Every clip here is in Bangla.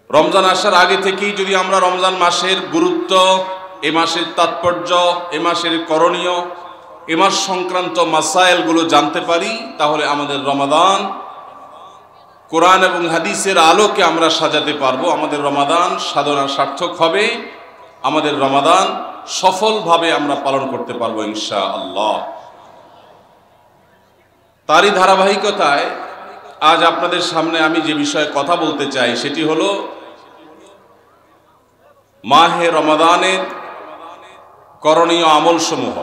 রমজান আসার আগে থেকেই যদি আমরা রমজান মাসের গুরুত্ব, এ মাসের তাৎপর্য, এ মাসের করণীয়, এ মাস সংক্রান্ত মাসাইলগুলো জানতে পারি, তাহলে আমাদের রমাদান কোরআন এবং হাদিসের আলোকে আমরা সাজাতে পারবো। আমাদের রমাদান সাধনা সার্থক হবে, আমাদের রমাদান সফলভাবে আমরা পালন করতে পারবো ইনশাআল্লাহ। তারই ধারাবাহিকতায় আজ আপনাদের সামনে আমি যে বিষয়ে কথা বলতে চাই সেটি হলো মাহে রমাদানের করণীয় আমলসমূহ।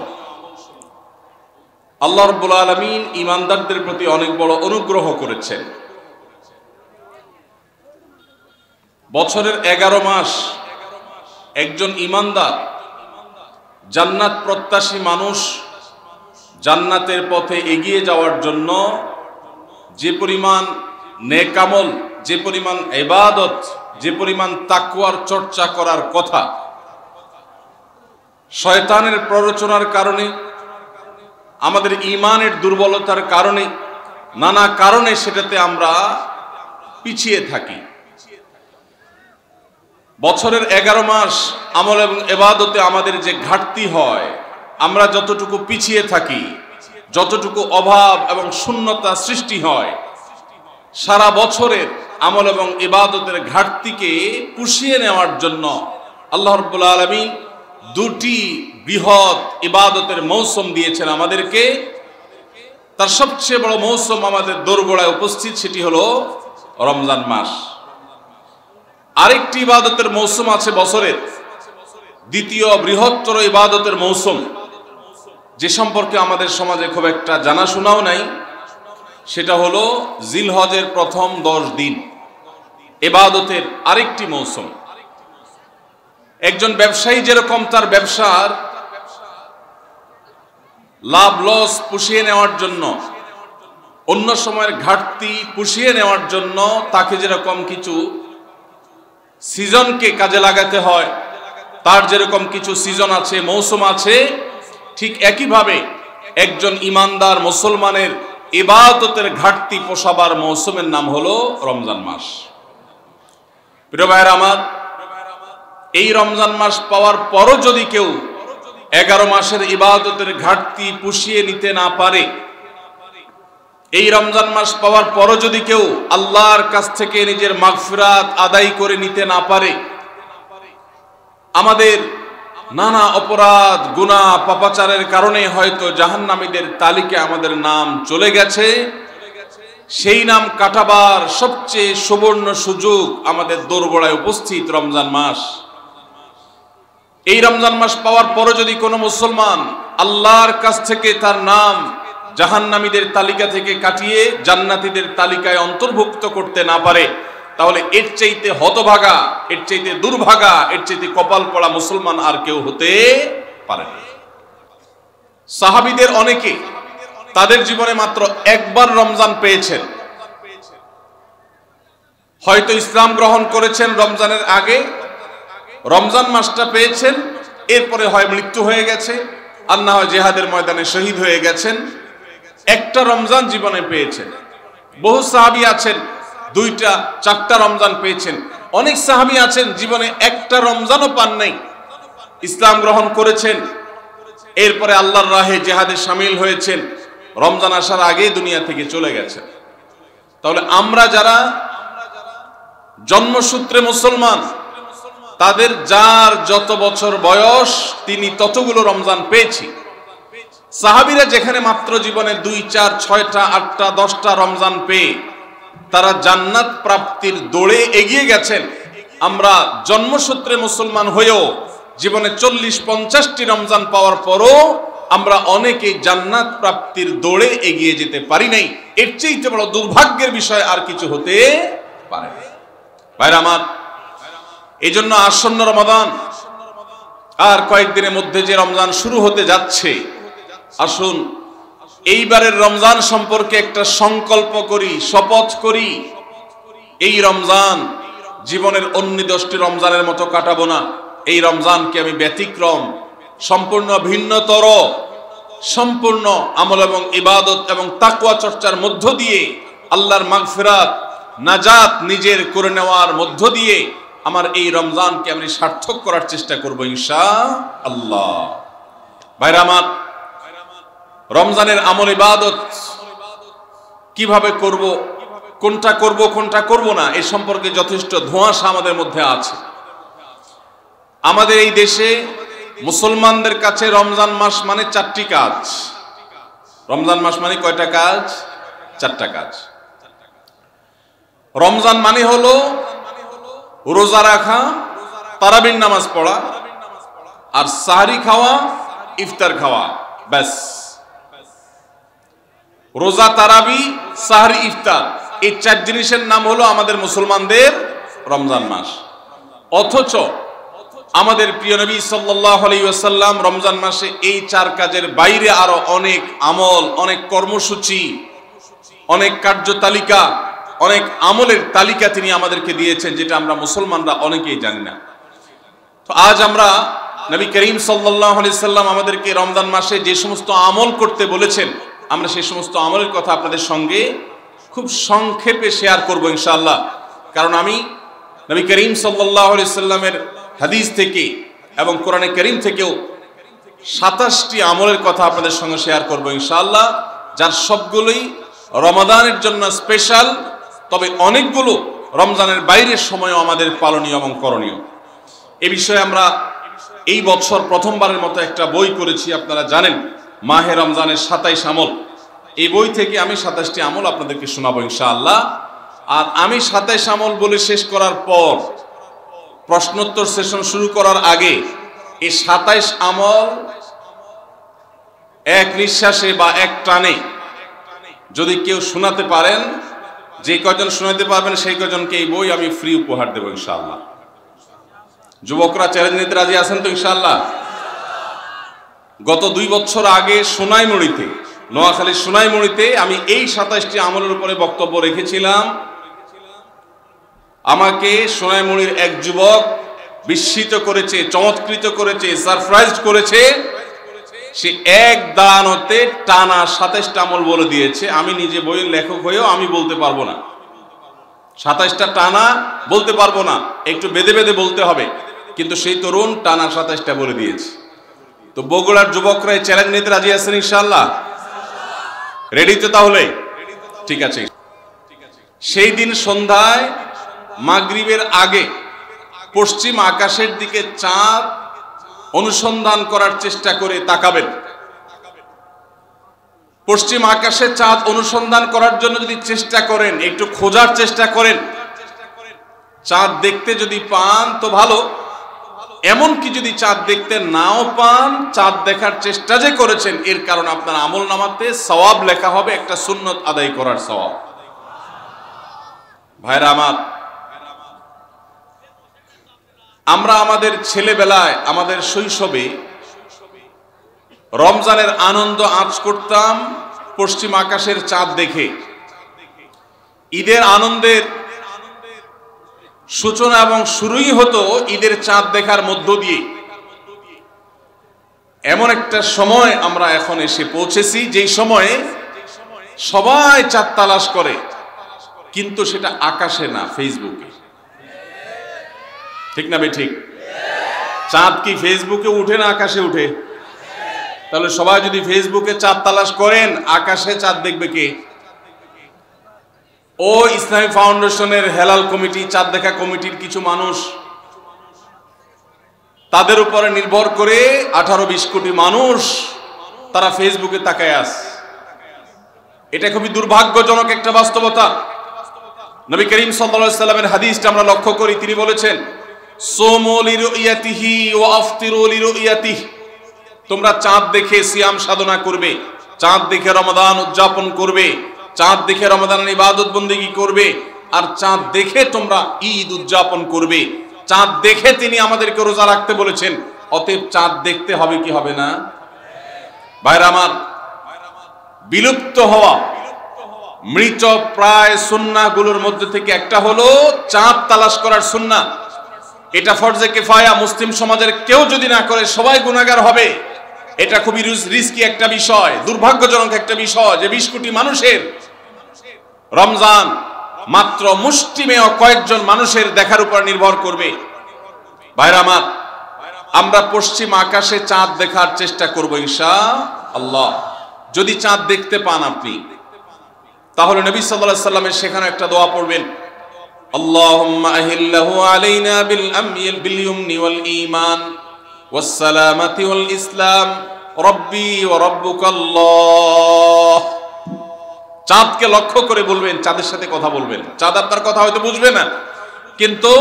আল্লাহ রাব্বুল আলামিন ঈমানদারদের প্রতি অনেক বড় অনুগ্রহ করেছেন। বছরের 11 মাস একজন ঈমানদার, জান্নাত প্রত্যাশী মানুষ জান্নাতের পথে এগিয়ে যাওয়ার জন্য যে পরিমাণ নেক আমল, যে পরিমাণ ইবাদত, যে পরিমাণ তাকওয়ার চর্চা করার কথা, শয়তানের প্ররোচনার কারণে, আমাদের ঈমানের দুর্বলতার কারণে, নানা কারণে সেটাতে আমরা পিছিয়ে থাকি। বছরের 11 মাস আমল এবং ইবাদতে আমাদের যে ঘাটতি হয়, আমরা যতটুকু পিছিয়ে থাকি, যতটুকু অভাব এবং শূন্যতা সৃষ্টি হয়, সারা বছরের আমল এবং ইবাদতের ঘাটতিকে পুষিয়ে নেওয়ার জন্য আল্লাহ রাব্বুল আলামিন দুটি বৃহৎ ইবাদতের মৌসুম দিয়েছেন আমাদেরকে। তার সবচেয়ে বড় মৌসুম আমাদের দোরগোড়ায় উপস্থিত, সেটি হলো রমজান মাস। আরেকটি ইবাদতের মৌসুম আছে বছরের, দ্বিতীয় বৃহত্তর ইবাদতের মৌসুম, যে সম্পর্কে আমাদের সমাজে খুব একটা জানাশোনাও নাই, সেটা হলো জিলহজের প্রথম 10 দিন, ইবাদতের আরেকটি মৌসুম। একজন ব্যবসায়ী যেরকম তার ব্যবসার লাভ লস পুষিয়ে নেওয়ার জন্য, অন্য সময়ের ঘাটতি পুষিয়ে নেওয়ার জন্য তাকে যেরকম কিছু সিজনকে কাজে লাগাতে হয়, তার যেরকম কিছু সিজন আছে, মৌসুম আছে, ঠিক একইভাবে একজন ঈমানদার মুসলমানের ইবাদতের ঘাটতি পোষাবার মৌসুমের নাম হলো রমজান মাস। প্রিয় ভাইরা আমার, এই রমজান মাস পাওয়ার পরও যদি কেউ 11 মাসের ইবাদতের ঘাটতি পুষিয়ে নিতে না পারে, এই রমজান মাস পাওয়ার পরও যদি কেউ আল্লাহর কাছ থেকে নিজের মাগফিরাত আদায় করে নিতে না পারে, আমাদের নানা অপরাধ, গুনাহ, পাপাচারের কারণে হয়তো জাহান্নামীদের তালিকায় আমাদের নাম চলে গেছে, সেই নাম কাটাবার সবচেয়ে সুবর্ণ সুযোগ আমাদের দোরগোড়ায় উপস্থিত রমজান মাস। এই রমজান মাস পাওয়ার পরও যদি কোনো মুসলমান আল্লাহর কাছ থেকে তার নাম জাহান্নামীদের তালিকা থেকে কাটিয়ে জান্নাতীদের তালিকায় অন্তর্ভুক্ত করতে না পারে, তাহলে এর চাইতে হতভাগা, এর চাইতে দুর্ভাগা, এর চাইতে কপাল পড়া মুসলমান আর কেউ হতে পারে না। সাহাবীদের অনেকে তাদের জীবনে মাত্র একবার রমজান পেয়েছেন, হয়তো ইসলাম গ্রহণ করেছেন রমজানের আগে, রমজান মাসটা পেয়েছেন, এরপরে হয় মৃত্যু হয়ে গেছে, আর না হয় জিহাদের ময়দানে শহীদ হয়ে গেছেন। একটা রমজান জীবনে পেয়েছেন। বহু সাহাবী আছেন 2টা 4টা রমজান পেয়েছেন। অনেক সাহাবী আছেন জীবনে একটা রমজানও পান নাই, ইসলাম গ্রহণ করেছেন, এরপরে আল্লাহর রাহে জিহাদে শামিল হয়েছেন, রমজান আসার আগেই দুনিয়া থেকে চলে গেছেন। তাহলে আমরা যারা জন্মসূত্রে মুসলমান, তাদের যার যত বছর বয়স তিনি ততগুলো রমজান পেয়েছি। সাহাবীরা যেখানে মাত্র জীবনে 2, 4, 6টা, 8টা, 10টা রমজান পেয়ে তারা জান্নাত প্রাপ্তির দৌড়ে এগিয়ে গেছেন, আমরা জন্মসূত্রে মুসলমান হয়েও জীবনে 40-50টি রমজান পাওয়ার পরও আমরা অনেকেই জান্নাত প্রাপ্তির দৌড়ে এগিয়ে যেতে পারি নাই। এর চেয়ে বড় দুর্ভাগ্যের বিষয় আর কিছু হতে পারে না। ভাইরা আমার, এই জন্য আসন্ন রমাদান আর কয়েকদিনের মধ্যে যে রমজান শুরু হতে যাচ্ছে, আসুন এইবারের রমজান সম্পর্কে একটা সংকল্প করি, শপথ করি, এই রমজান জীবনের অন্য 10টি রমজানের মতো কাটাবো না। এই রমজানকে আমি ব্যতিক্রম, সম্পূর্ণ ভিন্নতর, সম্পূর্ণ আমল এবং ইবাদত এবং তাকওয়া চর্চার মধ্য দিয়ে আল্লাহর মাগফিরাত, নাজাত নিজের করে নেওয়ার মধ্য দিয়ে আমার এই রমজানকে আমি সার্থক করার চেষ্টা করব ইনশাআল্লাহ। ভাইরা আমার, রমজানের আমল ইবাদত কিভাবে করব, কোনটা করব কোনটা করব না, এই সম্পর্কে যথেষ্ট ধোঁয়াশা আমাদের মধ্যে আছে। আমাদের এই দেশে মুসলমানদের কাছে রমজান মাস মানে 4টি কাজ। রমজান মাস মানে কয়টা কাজ? 4টা কাজ। রমজান মানে হলো রোজা রাখা, তারাবির নামাজ পড়া, আর সাহরি খাওয়া, ইফতার খাওয়া, ব্যাস। রোজা, তারাবি, সাহরি, ইফতার, এই 4 জিনিসের নাম হলো আমাদের মুসলমানদের রমজান মাস। অথচ আমাদের প্রিয় নবী সাল্লাল্লাহু আলাইহি ওয়াসাল্লাম রমজান মাসে এই 4 কাজের বাইরে আরো অনেক আমল, অনেক কর্মসূচি, অনেক কার্যতালিকা, অনেক আমলের তালিকা তিনি আমাদেরকে দিয়েছেন, যেটা আমরা মুসলমানরা অনেকেই জানি না। তো আজ আমরা নবী করিম সাল্লাল্লাহু আলাইহি সাল্লাম আমাদেরকে রমজান মাসে যে সমস্ত আমল করতে বলেছেন, আমরা সেই সমস্ত আমলের কথা আপনাদের সঙ্গে খুব সংক্ষেপে শেয়ার করব ইনশাআল্লাহ। কারণ আমি নবী করিম সাল্লাল্লাহু আলাইহি সাল্লামের হাদিস থেকে এবং কোরআনে কারীম থেকেও 27টি আমলের কথা আপনাদের সঙ্গে শেয়ার করব ইনশাআল্লাহ, যার সবগুলোই রমাদানের জন্য স্পেশাল, তবে অনেকগুলো রমজানের বাইরের সময়ও আমাদের পালনীয় এবং করণীয়। এই বিষয়ে আমরা এই বছর প্রথমবারের মতো একটা বই করেছি, আপনারা জানেন, মাহে রমজানের 27 আমল। এই বই থেকে আমি 27টি আমল আপনাদেরকে শোনাবো ইনশাআল্লাহ। আর আমি 27 আমল বলে শেষ করার পর প্রশ্নোত্তর সেশন শুরু করার আগে এই 27 আমল এক নিঃশ্বাসে বা এক টানে যদি কেউ শোনাতে পারেন, যে কয়জন শোনাতে পারবেন সেই কয়জনকে এই বই আমি ফ্রি উপহার দেব ইনশাআল্লাহ। যুবকরা চ্যালেঞ্জ নিতে রাজি আছেন তো ইনশাআল্লাহ? গত 2 বছর আগে সোনাইমুড়িতে, নোয়াখালীর সোনাইমুড়িতে আমি এই 27টি আমলের উপরে বক্তব্য রেখেছিলাম। আমাকে সোনাইমুড়ির এক যুবক বিস্মিত করেছে, চমৎকৃত করেছে, সারপ্রাইজড করেছে। সে এক দাঁড়ানোতে টানা 27টা আমল বলে দিয়েছে। আমি নিজে বইয়ের লেখক হয়েও আমি বলতে পারবো না, 27টা টানা বলতে পারবো না, একটু বেঁধে বেঁধে বলতে হবে। কিন্তু সেই তরুণ টানা 27টা বলে দিয়েছে। তো বগুড়ার যুবকরা এই চ্যালেঞ্জ নিতে রাজি আছেন ইনশাআল্লাহ? রেডি তো তাহলে? ঠিক আছে। সেই দিন সন্ধ্যায় মাগরিবের আগে পশ্চিম আকাশের দিকে চাঁদ অনুসন্ধান করার চেষ্টা করে তাকাবেন। পশ্চিম আকাশে চাঁদ অনুসন্ধান করার জন্য যদি চেষ্টা করেন, একটু খোঁজার চেষ্টা করেন, চাঁদ দেখতে যদি পান তো ভালো, এমনকি যদি চাঁদ দেখতে নাও পান, চাঁদ দেখার চেষ্টা যে করেছেন এর কারণে আপনার আমল নামাতে সওয়াব লেখা হবে, একটা সুন্নত আদায় করার সওয়াব। ভাইরা আমার, আমরা আমাদের ছেলেবেলায়, আমাদের শৈশবে রমজানের আনন্দ আঁচ করতাম পশ্চিম আকাশের চাঁদ দেখে। ঈদের আনন্দের সূচনা এবং শুরুই হতো ঈদের চাঁদ দেখার মধ্য দিয়ে। এমন একটা সময় আমরা এখন এসে পৌঁছেছি যেই সময়ে সবাই চাঁদ তালাশ করে, কিন্তু সেটা আকাশে না, ফেসবুকে। ঠিক না বে ঠিক? চাঁদ কি ফেসবুকে উঠে না আকাশে উঠে? তাহলে সবাই যদি ফেসবুকে চাঁদ তালাশ করেন, আকাশে চাঁদ দেখবে কে? ও ইসলামী ফাউন্ডেশনের হেলাল কমিটি, চাঁদ দেখা কমিটির কিছু মানুষ, তাদের উপরে নির্ভর করে 18-20 কোটি মানুষ তারা ফেসবুকে তাকায় আছে। এটা খুবই দুর্ভাগ্যজনক একটা বাস্তবতা। নবী করিম সাল্লাল্লাহু আলাইহি সাল্লামের হাদিসটা আমরা লক্ষ্য করি, তিনি বলেছেন, সুমু লিরুয়াতিহি ওয়া আফতিরু লিরুয়াতিহি, তোমরা চাঁদ দেখে সিয়াম সাধনা করবে, চাঁদ দেখে রমাদান উদযাপন করবে, চাঁদ দেখে রমাদানের ইবাদত বন্দেগী করবে, আর চাঁদ দেখে তোমরা ঈদ উদযাপন করবে। চাঁদ দেখে তিনি আমাদেরকে রোজা রাখতে বলেছেন। অতএব চাঁদ দেখতে হবে কি হবে না? ভাইরা আমার, বিলুপ্ত হওয়া মৃত প্রায় সুন্নাহগুলোর মধ্যে থেকে একটা হলো চাঁদ তালাশ করার সুন্নাহ। এটা ফরজে কিফায়া, মুসলিম সমাজের কেউ যদি না করে সবাই গুনাহগার হবে। এটা খুবই রিস্কি একটা বিষয়, দুর্ভাগ্যজনক একটা বিষয় যে 20 কোটি মানুষের রমজান মাত্র মুষ্টিমেয় কয়েকজন মানুষের দেখার উপর নির্ভর করবে। ভাইরা আমার, আমরা পশ্চিম আকাশে চাঁদ দেখার চেষ্টা করব ইনশাআল্লাহ। যদি চাঁদ দেখতে পান আপনি, তাহলে নবী সাল্লাল্লাহু আলাইহি সাল্লামের সেখানে একটা দোয়া পড়বেন, আল্লাহুম্মা আহিল্লাহু আলাইনা বিল ইয়ুমনি ওয়াল ঈমান ওয়াস সালামাতি ওয়াল ইসলাম রব্বি ওয়া রাব্বুকাল্লাহ। চাঁদকে লক্ষ্য করে বলবেন, চাঁদের সাথে কথা বলবেন। চাঁদ আপনার কথা হয়তো বুঝবে না, কিন্তু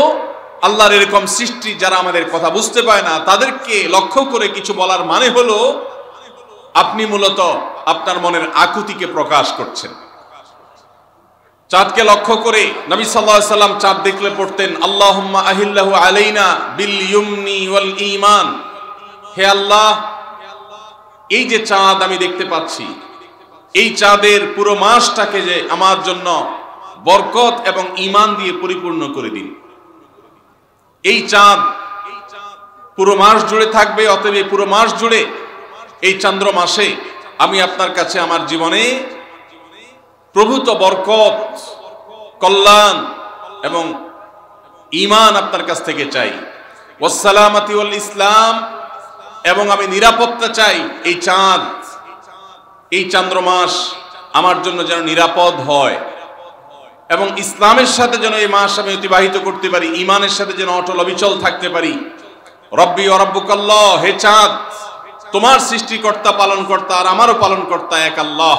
আল্লাহর এরকম সৃষ্টি যারা আমাদের কথা বুঝতে পায় না, তাদেরকে লক্ষ্য করে কিছু বলার মানে হলো আপনি মূলত আপনার মনের আকুতিকে প্রকাশ করছেন। চাঁদকে লক্ষ্য করে নবী সাল্লাল্লাহু আলাইহি সাল্লাম চাঁদ দেখলে পড়তেন, আল্লাহুম্মা আহিল্লাহু আলাইনা বিল ইয়ুমনি ওয়াল ঈমান। হে আল্লাহ, এই যে চাঁদ আমি দেখতে পাচ্ছি, এই চাঁদের পুরো মাসটাকে যে আমার জন্য বরকত এবং ঈমান দিয়ে পরিপূর্ণ করে দিন। এই চাঁদ পুরো মাস জুড়ে থাকবে, অতএব পুরো মাস জুড়ে এই চন্দ্র মাসে আমি আপনার কাছে আমার জীবনে প্রভূত বরকত, কল্যাণ এবং ঈমান আপনার কাছ থেকে চাই। ওয়াসসালামাতি ওয়াল ইসলাম, এবং আমি নিরাপত্তা চাই। এই চাঁদ, এই চন্দ্র মাস আমার জন্য যেন নিরাপদ হয়, এবং ইসলামের সাথে যেন এই মাস আমি অতিবাহিত করতে পারি, ঈমানের সাথে যেন অটল অবিচল থাকতে পারি। রব্বি ওয়া রাব্বুকাল্লাহ, হে চাঁদ, তোমার সৃষ্টিকর্তা পালনকর্তা আর আমারও পালনকর্তা এক আল্লাহ।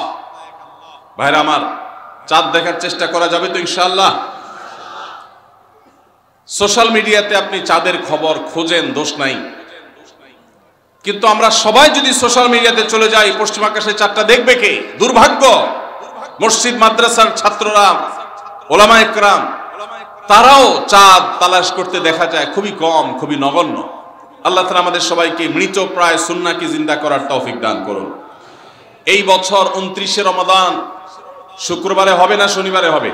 ভাইরা আমার, চাঁদ দেখার চেষ্টা করা যাবে তো ইনশাআল্লাহ? সোশ্যাল মিডিয়াতে আপনি চাঁদের খবর খোঁজেন, দোষ নাই, কিন্তু আমরা সবাই যদি সোশ্যাল মিডিয়াতে চলে যাই, পশ্চিম আকাশে চাঁদটা দেখবে কে? দুর্ভাগ্য। মসজিদ মাদ্রাসার ছাত্ররা, ওলামা একরাম, তারাও চাঁদ তালাশ করতে দেখা যায় খুবই কম, খুবই নগণ্য। আল্লাহ তাআলা আমাদের সবাইকে মৃত প্রায় সুন্নাহকে জিন্দা করার তৌফিক দান করুন। এই বছর 29শে রমাদান শুক্রবারে হবে না শনিবারে হবে?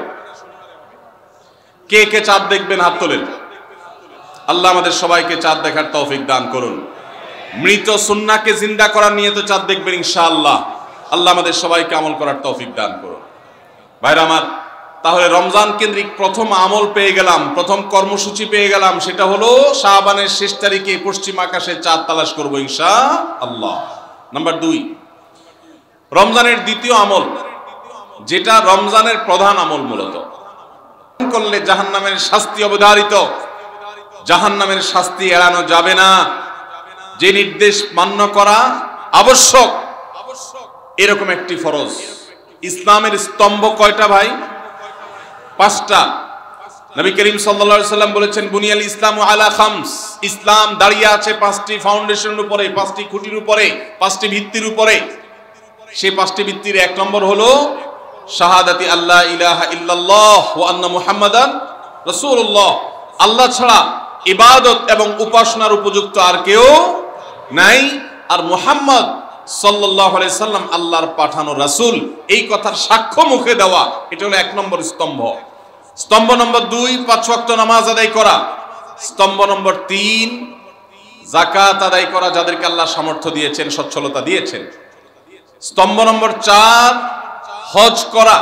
কে কে চাঁদ দেখবেন হাত তোলেন। আল্লাহ আমাদের সবাইকে চাঁদ দেখার তৌফিক দান করুন। মৃত সুন্নাহকে জিন্দা করার নিয়ে তো চাঁদ দেখবেন ইনশাআল্লাহ। আল্লাহ আমাদের সবাইকে আমল করার তৌফিক দান করুন। ভাইরা আমার, তাহলে রমজান কেন্দ্রিক প্রথম আমল পেয়ে গেলাম, প্রথম কর্মসূচি পেয়ে গেলাম, সেটা হলো শাবানের শেষ তারিখে পশ্চিম আকাশে চাঁদ তালাশ করবো ইনশাআল্লাহ। নাম্বার 2, রমজানের দ্বিতীয় আমল, যেটা রমজানের প্রধান আমল, মূলত করলে জাহান্নামের শাস্তি অবধারিত, জাহান্নামের শাস্তি এড়ানো যাবে না, যে নির্দেশ মান্য করা আবশ্যক, এরকম একটি ফরজ। ইসলামের স্তম্ভ কয়টা ভাই? 5টা। নবী করিম সাল্লাল্লাহু আলাইহি সাল্লাম বলেছেন, বুনিয়াল ইসলামু আলা খামস। ইসলাম দাঁড়িয়ে আছে 5টি ফাউন্ডেশনের উপরে, 5টি খুঁটির উপরে, 5টি ভিত্তির উপরে। সেই 5টি ভিত্তির 1 নম্বর হলো শাহাদাতি আল্লাহ ইলাহা ইল্লাল্লাহ ওয়া আন্না মুহাম্মাদান রাসূলুল্লাহ। আল্লাহ ছাড়া ইবাদত এবং উপাসনার উপযুক্ত আর কেউ নাই, আর মুহাম্মদ সাল্লাল্লাহু আলাইহি সাল্লাম আল্লাহর পাঠানো রাসূল, এই কথার সাক্ষ্য মুখে দেওয়া, এটা হলো 1 নম্বর স্তম্ভ। স্তম্ভ নম্বর 2, 5 ওয়াক্ত নামাজ আদায় করা। স্তম্ভ নম্বর 3, যাকাত আদায় করা, যাদেরকে আল্লাহ সামর্থ্য দিয়েছেন, সচ্ছলতা দিয়েছেন। স্তম্ভ নম্বর 4, হজ করা।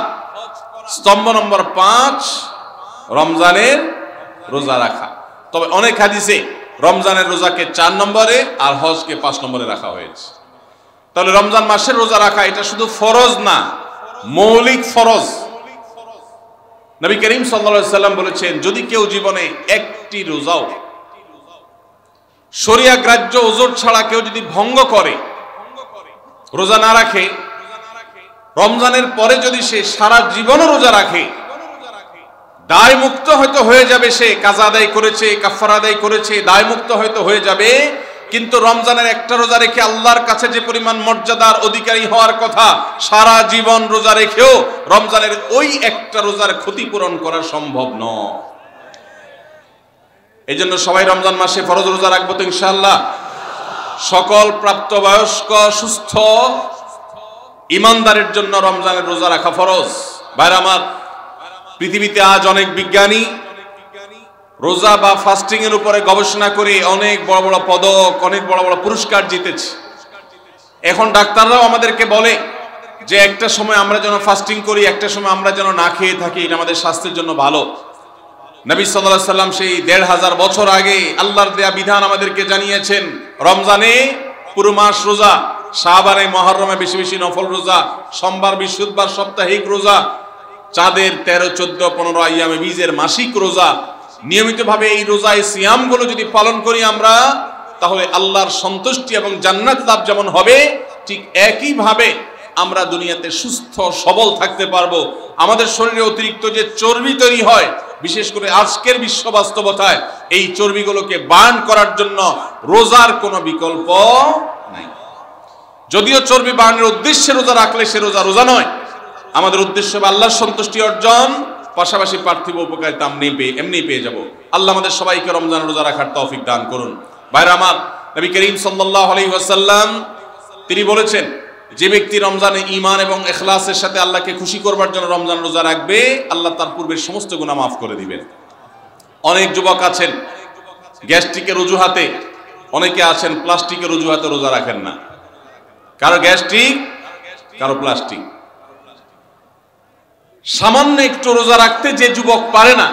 স্তম্ভ নম্বর 5, রমজানের রোজা রাখা। তবে অনেক হাদিসে রমজানের রোজাকে 4 নম্বরে আর হজকে 5 নম্বরে রাখা হয়েছে। তাহলে রমজান মাসের রোজা রাখা এটা শুধু ফরজ না, মৌলিক ফরজ। নবী করিম সাল্লাল্লাহু আলাইহি সাল্লাম বলেছেন, যদি কেউ জীবনে একটি রোজাও শরিয়া গ্রাহ্য ওজর ছাড়া কেউ যদি ভঙ্গ করে, রোজা না রাখে, রমজানের পরে যদি সে সারা জীবনও রোজা রাখে, দায় মুক্ত হয়তো হয়ে যাবে, সে কাজা আদায় করেছে, কাফারা আদায় করেছে, দায় মুক্ত হয়তো হয়ে যাবে, কিন্তু রমজানের একটা রোজা রেখে আল্লাহর কাছে যে পরিমাণ মর্যাদার অধিকারী হওয়ার কথা, সারা জীবন রোজা রেখেও রমজানের ওই একটা রোজার ক্ষতিপূরণ করা সম্ভব নয়। এই জন্য সবাই রমজান মাসে ফরজ রোজা রাখবো তো ইনশাআল্লাহ। সকল প্রাপ্তবয়স্ক সুস্থ ইমানদারের জন্য রমজানের রোজা রাখা ফরজ। ভাইরা আমার, পৃথিবীতে আজ অনেক বিজ্ঞানী রোজা বা ফাস্টিং এর উপরে গবেষণা করে অনেক বড় বড় পদক, অনেক বড় বড় পুরস্কার জিতেছে। এখন ডাক্তাররাও আমাদেরকে বলে যে একটা সময় আমরা যেন ফাস্টিং করি, একটা সময় আমরা যেন না খেয়ে থাকি, এটা আমাদের স্বাস্থ্যের জন্য ভালো। নবী সাল্লাল্লাহু আলাইহি সাল্লাম সেই ১৫০০ বছর আগে আল্লাহর দেয়া বিধান আমাদেরকে জানিয়েছেন। রমজানে পুরো মাস রোজা, শাবানে মুহররমে বেশি বেশি নফল রোজা, সোমবার বৃহস্পতিবার সাপ্তাহিক রোজা, চাঁদের ১৩, ১৪, ১৫ আইয়ামে বীজের মাসিক রোজা, নিয়মিতভাবে এই রোজায় সিয়ামগুলো যদি পালন করি আমরা, তাহলে আল্লাহর সন্তুষ্টি এবং জান্নাত লাভ যেমন হবে, ঠিক একইভাবে আমরা দুনিয়াতে সুস্থ সবল থাকতে পারবো। আমাদের শরীরে অতিরিক্ত যে চর্বি তৈরি হয়, বিশেষ করে আজকের বিশ্ব বাস্তবতায়, এই চর্বিগুলোকে বার্ন করার জন্য রোজার কোনো বিকল্প নাই। যদিও চর্বি বার্নের উদ্দেশ্যে রোজা রাখলে সে রোজা রোজা নয়। আমাদের উদ্দেশ্য হবে আল্লাহর সন্তুষ্টি অর্জন, পাশাপাশি পার্থিব উপকারিতা এমনি পেয়ে যাব। আল্লাহ আমাদের সবাইকে রমজান রোজা রাখার তৌফিক দান করুন। ভাইরা আমার, নবী করিম সাল্লাল্লাহু আলাইহি ওয়াসাল্লাম তিনি বলেছেন, যে ব্যক্তি রমজানে ঈমান এবং ইখলাসের সাথে আল্লাহকে খুশি করবার জন্য রমজান রোজা রাখবে, আল্লাহ তার পূর্বের সমস্ত গুনাহ মাফ করে দিবেন। অনেক যুবক আছেন গ্যাস্ট্রিকের অজুহাতে, অনেকে আছেন প্লাস্টিকের অজুহাতে রোজা রাখেন না। কারো গ্যাস্ট্রিক, কারো প্লাস্টিক। সামান্য একটু রোজা রাখতে যে যুবক পারে না,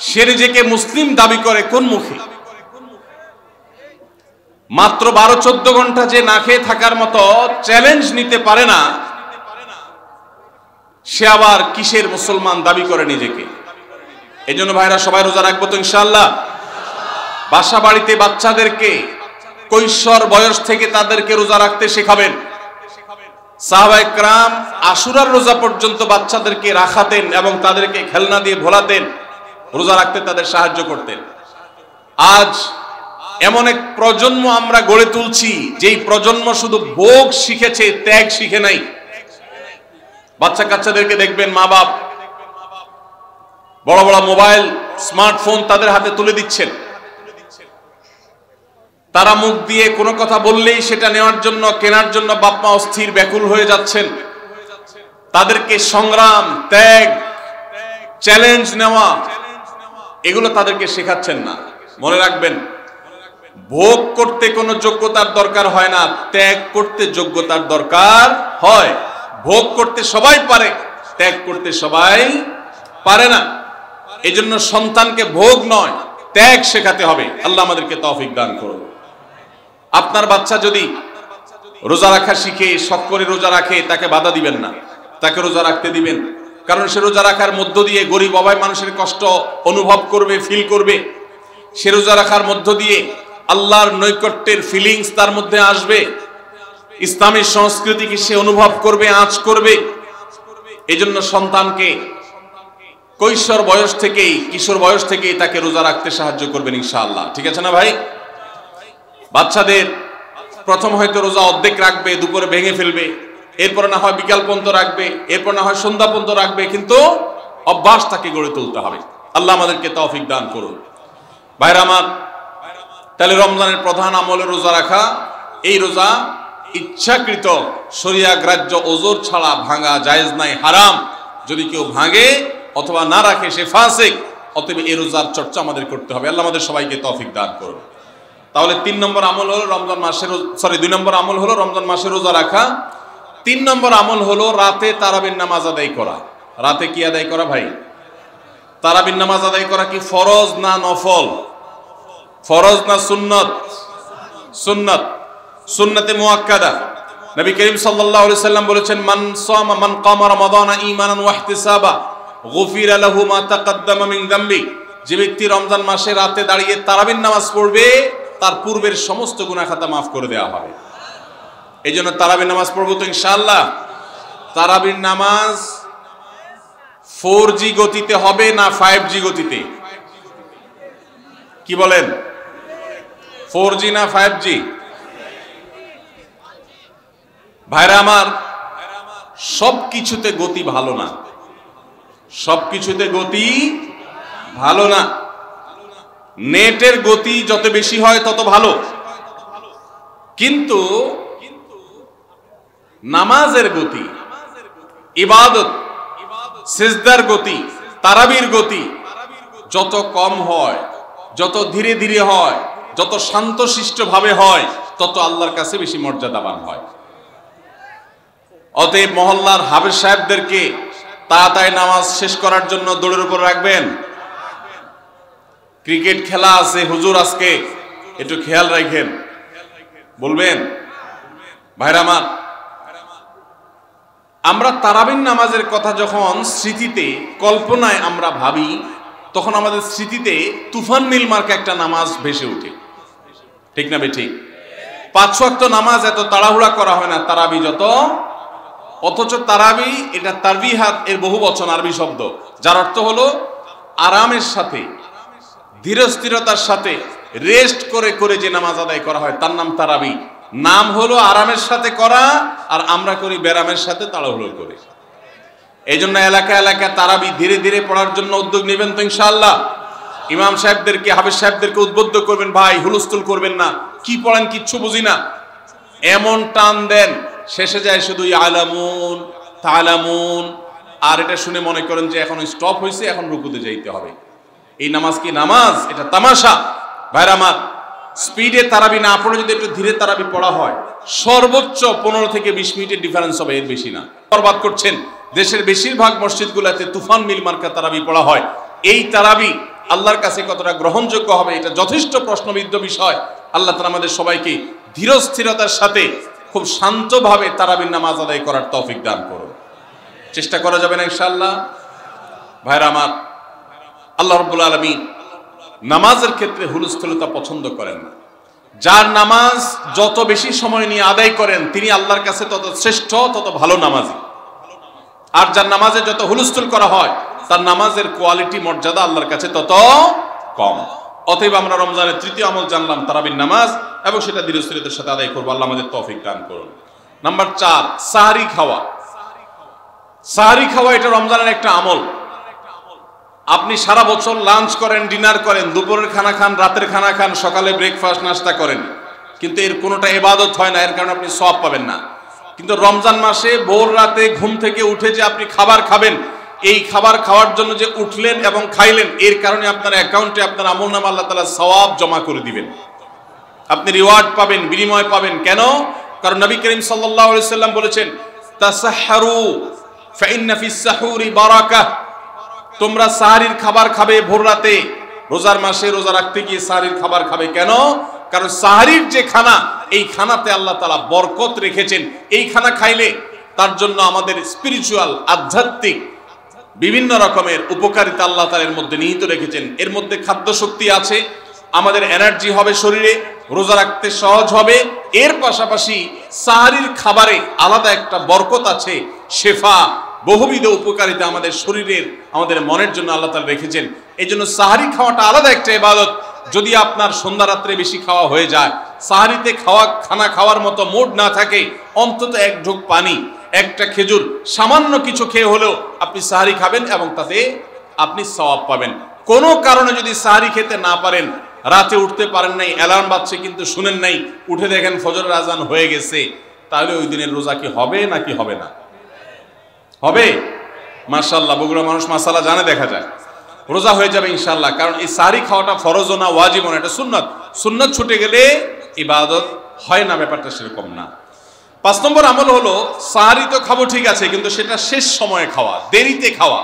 সে নিজেকে মুসলিম দাবি করে কোন মুখে? মাত্র 12-14 ঘন্টা যে না খেয়ে থাকার মতো চ্যালেঞ্জ নিতে পারে না, সে আবার কিসের মুসলমান দাবি করে নিজেকে? এই জন্য ভাইরা সবাই রোজা রাখবো তো ইনশাআল্লাহ। বাসা বাড়িতে বাচ্চাদেরকে কৈশোর বয়স থেকে তাদেরকে রোজা রাখতে শেখাবেন। সাহাবায়ে কেরাম আশুরার রোজা পর্যন্ত বাচ্চাদেরকে রাখাতেন এবং তাদেরকে খেলনা দিয়ে ভোলাতেন, রোজা রাখতে তাদের সাহায্য করতেন। আজ এমন এক প্রজন্ম আমরা গড়ে তুলছি, যেই প্রজন্ম শুধু ভোগ শিখেছে, ত্যাগ শিখে নাই। বাচ্চা কাচ্চাদেরকে দেখবেন মা বাপ বড় বড় মোবাইল, স্মার্টফোন তাদের হাতে তুলে দিচ্ছেন। তারা মুখ দিয়ে কোনো কথা বললেই সেটা নেওয়ার জন্য, কেনার জন্য বাপ মা অস্থির ব্যাকুল হয়ে যাচ্ছেন। তাদেরকে সংগ্রাম, ত্যাগ, চ্যালেঞ্জ নেওয়া, এগুলো তাদেরকে শেখাচ্ছেন না। মনে রাখবেন, ভোগ করতে কোনো যোগ্যতার দরকার হয় না, ত্যাগ করতে যোগ্যতার দরকার হয়। ভোগ করতে সবাই পারে, ত্যাগ করতে সবাই পারে না। এজন্য সন্তানকে ভোগ নয়, ত্যাগ শেখাতে হবে। আল্লাহ আমাদেরকে তৌফিক দান করুন। আপনার বাচ্চা যদি রোজা রাখা শিখে, শখ করে রোজা রাখে, তাকে বাধা দিবেন না, তাকে রোজা রাখতে দিবেন। কারণ সে রোজা রাখার মধ্য দিয়ে গরিব অভাব মানুষের কষ্ট অনুভব করবে, ফিল করবে। সে রোজা রাখার মধ্য দিয়ে আল্লাহর নৈকট্যের ফিলিংস তার মধ্যে আসবে, ইসলামের সংস্কৃতিকে সে অনুভব করবে, আঁচ করবে। এজন্য সন্তানকে কৈশোর বয়স থেকেই, কিশোর বয়স থেকেই তাকে রোজা রাখতে সাহায্য করবেন ইনশাআল্লাহ। ঠিক আছে না ভাই? বাচ্চাদের প্রথম হয়তো রোজা অর্ধেক রাখবে, দুপুরে ভেঙে ফেলবে, এরপরে না হয় বিকাল পর্যন্ত রাখবে, এরপর না হয় সন্ধ্যা পর্যন্ত রাখবে, কিন্তু অভ্যাস তাকে গড়ে তুলতে হবে। আল্লাহ আমাদেরকে তৌফিক দান করুন। ভাইরা আমার, তাহলে রমজানের প্রধান আমল রোজা রাখা। এই রোজা ইচ্ছাকৃত শরিয়া গ্রাহ্য ওজর ছাড়া ভাঙা জায়েজ নাই, হারাম। যদি কেউ ভাঙে অথবা না রাখে সে ফাসিক। অতএব এই রোজার চর্চা আমাদের করতে হবে। আল্লাহ আমাদের সবাইকে তৌফিক দান করুন। তাহলে 3 নম্বর আমল হলো রমজান মাসের, 2 নম্বর আমল হলো রমজান মাসে রোজা রাখা। 3 নম্বর আমল হলো রাতে তারাবির নামাজ আদায় করা। রাতে কি আদায় করা ভাই? তারাবির নামাজ আদায় করা কি ফরজ না নফল? ফরজ না সুন্নত? সুন্নত, সুন্নতে মুআক্কাদা। নবী করিম সাল্লাল্লাহু আলাইহি সাল্লাম বলেছেন, মান কামা রমাদানা ঈমানান ওয়া ইহতিসাবা গুফিরা লাহু মা তাকাদ্দামা মিন যামবি। যে ব্যক্তি রমজান মাসে রাতে দাঁড়িয়ে তারাবির নামাজ পড়বে, তার পূর্বের সমস্ত গুনাহ খাতা মাফ করে দেওয়া হবে। এই জন্য তারাবির নামাজ পড়বো তো ইনশাআল্লাহ। তারাবির নামাজ 4G গতিতে হবে না 5G গতিতে? কি বলেন? 4G না 5G? ভাইরা আমার, সব কিছুতে গতি ভালো না, সব কিছুতে গতি ভালো না। নেটের গতি যত বেশি হয় তত ভালো, কিন্তু নামাজের গতি, ইবাদত, সিজদার গতি, তারাবির গতি যত কম হয়, যত ধীরে ধীরে হয়, যত শান্তশিষ্ট ভাবে হয়, তত আল্লাহর কাছে বেশি মর্যাদাবান হয়। অতএব মহল্লার হাফেজ সাহেবদেরকে তাড়াতাড়ি নামাজ শেষ করার জন্য দৌড়ের উপর রাখবেন। ক্রিকেট খেলা আছে হুজুর, আজকে একটু খেয়াল রাখেন, বলবেন ভাইরা আমার। আমরা তারাবির নামাজের কথা যখন স্মৃতিতে কল্পনায় আমরা ভাবি, তখন আমাদের স্মৃতিতে তুফান মিল মার্কা একটা নামাজ ভেসে ওঠে, ঠিক না বেঠিক? 5 ওয়াক্ত নামাজ এত তাড়াহুড়া করা হয় না তারাবি যত, অথচ তারাবি এটা তারবিহাত এর বহু বচন আরবি শব্দ, যার অর্থ হলো আরামের সাথে, ধীরস্থিরতার সাথে, রেস্ট করে করে যে নামাজ আদায় করা হয় তার নাম তারাবি। নাম হলো আরামের সাথে করা, আর আমরা করি ব্যারামের সাথে তাড়াহুড়ো করে। এই জন্য এলাকা এলাকা তারাবি ধীরে ধীরে পড়ার জন্য উদ্যোগ নেবেন তো ইনশাআল্লাহ। ইমাম সাহেবদেরকে, হাফেজ সাহেবদেরকে উদ্বুদ্ধ করবেন, ভাই হুলস্থুল করবেন না, কি পড়েন কিচ্ছু বুঝি না, এমন টান দেন শেষে যায় শুধু ইয়ালামুন তালামুন, আর এটা শুনে মনে করেন যে এখন স্টপ হয়েছে, এখন রুকুতে যাইতে হবে। এই নামাজ কি নামাজ? এটা তামাশা। ভাইরা আমার, স্পিডে তারাবি না পড়ে যদি একটু ধীরে তারাবি পড়া হয়, সর্বোচ্চ 15 থেকে 20 মিনিটের ডিফারেন্স হবে, এর বেশি না। বরবাদ করছেন। দেশের বেশিরভাগ মসজিদগুলোতে তুফান মিল মার্কা তারাবি পড়া হয়। এই তারাবি আল্লাহর কাছে কতটা গ্রহণযোগ্য হবে, এটা যথেষ্ট প্রশ্নবিদ্ধ বিষয়। আল্লাহ তাআলা আমাদের সবাইকে ধীরস্থিরতার সাথে খুব শান্তভাবে তারাবির নামাজ আদায় করার তৌফিক দান করুন। চেষ্টা করা যাবে না ইনশাআল্লাহ? ভাইরা আমার, আল্লাহ রাব্বুল আলামিন নামাজের ক্ষেত্রে হুলস্থুলতা পছন্দ করেন না। যার নামাজ যত বেশি সময় নিয়ে আদায় করেন তিনি আল্লাহর কাছে তত শ্রেষ্ঠ, তত ভালো নামাজি। আর যার নামাজে যত হুলস্থুল করা হয় তার নামাজের কোয়ালিটি, মর্যাদা আল্লাহর কাছে তত কম। অতএব আমরা রমজানের 3য় আমল জানলাম তারাবির নামাজ, এবং সেটা ধীরস্থিরতার সাথে আদায় করবো। আল্লাহ আমাদের তৌফিক দান করুন। নাম্বার 4, সাহরি খাওয়া। সাহরি খাওয়া এটা রমজানের একটা আমল। আপনি সারা বছর লাঞ্চ করেন, ডিনার করেন, দুপুরের খানা খান, রাতের খানা খান, সকালে ব্রেকফাস্ট নাস্তা করেন, কিন্তু এর কোনোটা ইবাদত হয় না, এর কারণে আপনি সওয়াব পাবেন না। কিন্তু রমজান মাসে ভোর রাতে ঘুম থেকে উঠে যে আপনি খাবার খাবেন, এই খাবার খাওয়ার জন্য যে উঠলেন এবং খাইলেন, এর কারণে আপনার অ্যাকাউন্টে আপনার আমলনামা আল্লাহ তাআলা সওয়াব জমা করে দিবেন। আপনি রিওয়ার্ড পাবেন, বিনিময় পাবেন। কেন? কারণ নবী করিম সাল্লাল্লাহু আলাইহি সাল্লাম বলেছেন, তাসাহহারু ফাইন্না ফিস সাহুরি বারাকাহ। তোমরা সাহরির খাবার খাবে ভোর রাতে। রোজার মাসে রোজা রাখতে গিয়ে সাহরির খাবার খাবে কেন? কারণ সাহরির যে খানা, এই খানাতে আল্লাহ তাআলা বরকত রেখেছেন। এই খানা খাইলে তার জন্য আমাদের স্পিরিচুয়াল, আধ্যাত্মিক বিভিন্ন রকমের উপকারিতা আল্লাহ তাআলা এর মধ্যে নিহিত রেখেছেন। এর মধ্যে খাদ্য শক্তি আছে, আমাদের এনার্জি হবে শরীরে, রোজা রাখতে সহজ হবে। এর পাশাপাশি সাহরির খাবারে আলাদা একটা বরকত আছে, শেফা, বহুবিধ উপকারিতা আমাদের শরীরের, আমাদের মনের জন্য আল্লাহ তাআলা রেখেছেন। এই জন্য সাহরি খাওয়াটা আলাদা একটা ইবাদত। যদি আপনার সন্ধ্যা রাত্রে বেশি খাওয়া হয়ে যায়, সাহরিতে খানা খাওয়ার মতো মুড না থাকে, অন্তত এক ঢোক পানি, একটা খেজুর, সামান্য কিছু খেয়ে হলেও আপনি সাহরি খাবেন এবং তাতে আপনি সওয়াব পাবেন। কোনো কারণে যদি সাহরি খেতে না পারেন, রাতে উঠতে পারেন নাই, অ্যালার্ম বাজছে কিন্তু শুনেন নাই, উঠে দেখেন ফজরের আজান হয়ে গেছে, তাহলে ওই দিনের রোজা কি হবে নাকি হবে না? হবে। মাশাআল্লাহ, বগুড়া মানুষ মাসালা জানে, দেখা যায় রোজা হয়ে যাবে ইনশাআল্লাহ। কারণ এই সাহরি খাওয়াটা ফরজ না, ওয়াজিব না, এটা সুন্নাত। সুন্নাত ছুটে গেলে ইবাদত হয় না, ব্যাপারটা সেরকম না। 5 নম্বর আমল হলো, সাহরি তো খাবো ঠিক আছে, কিন্তু সেটা শেষ সময়ে খাওয়া, দেরিতে খাওয়া।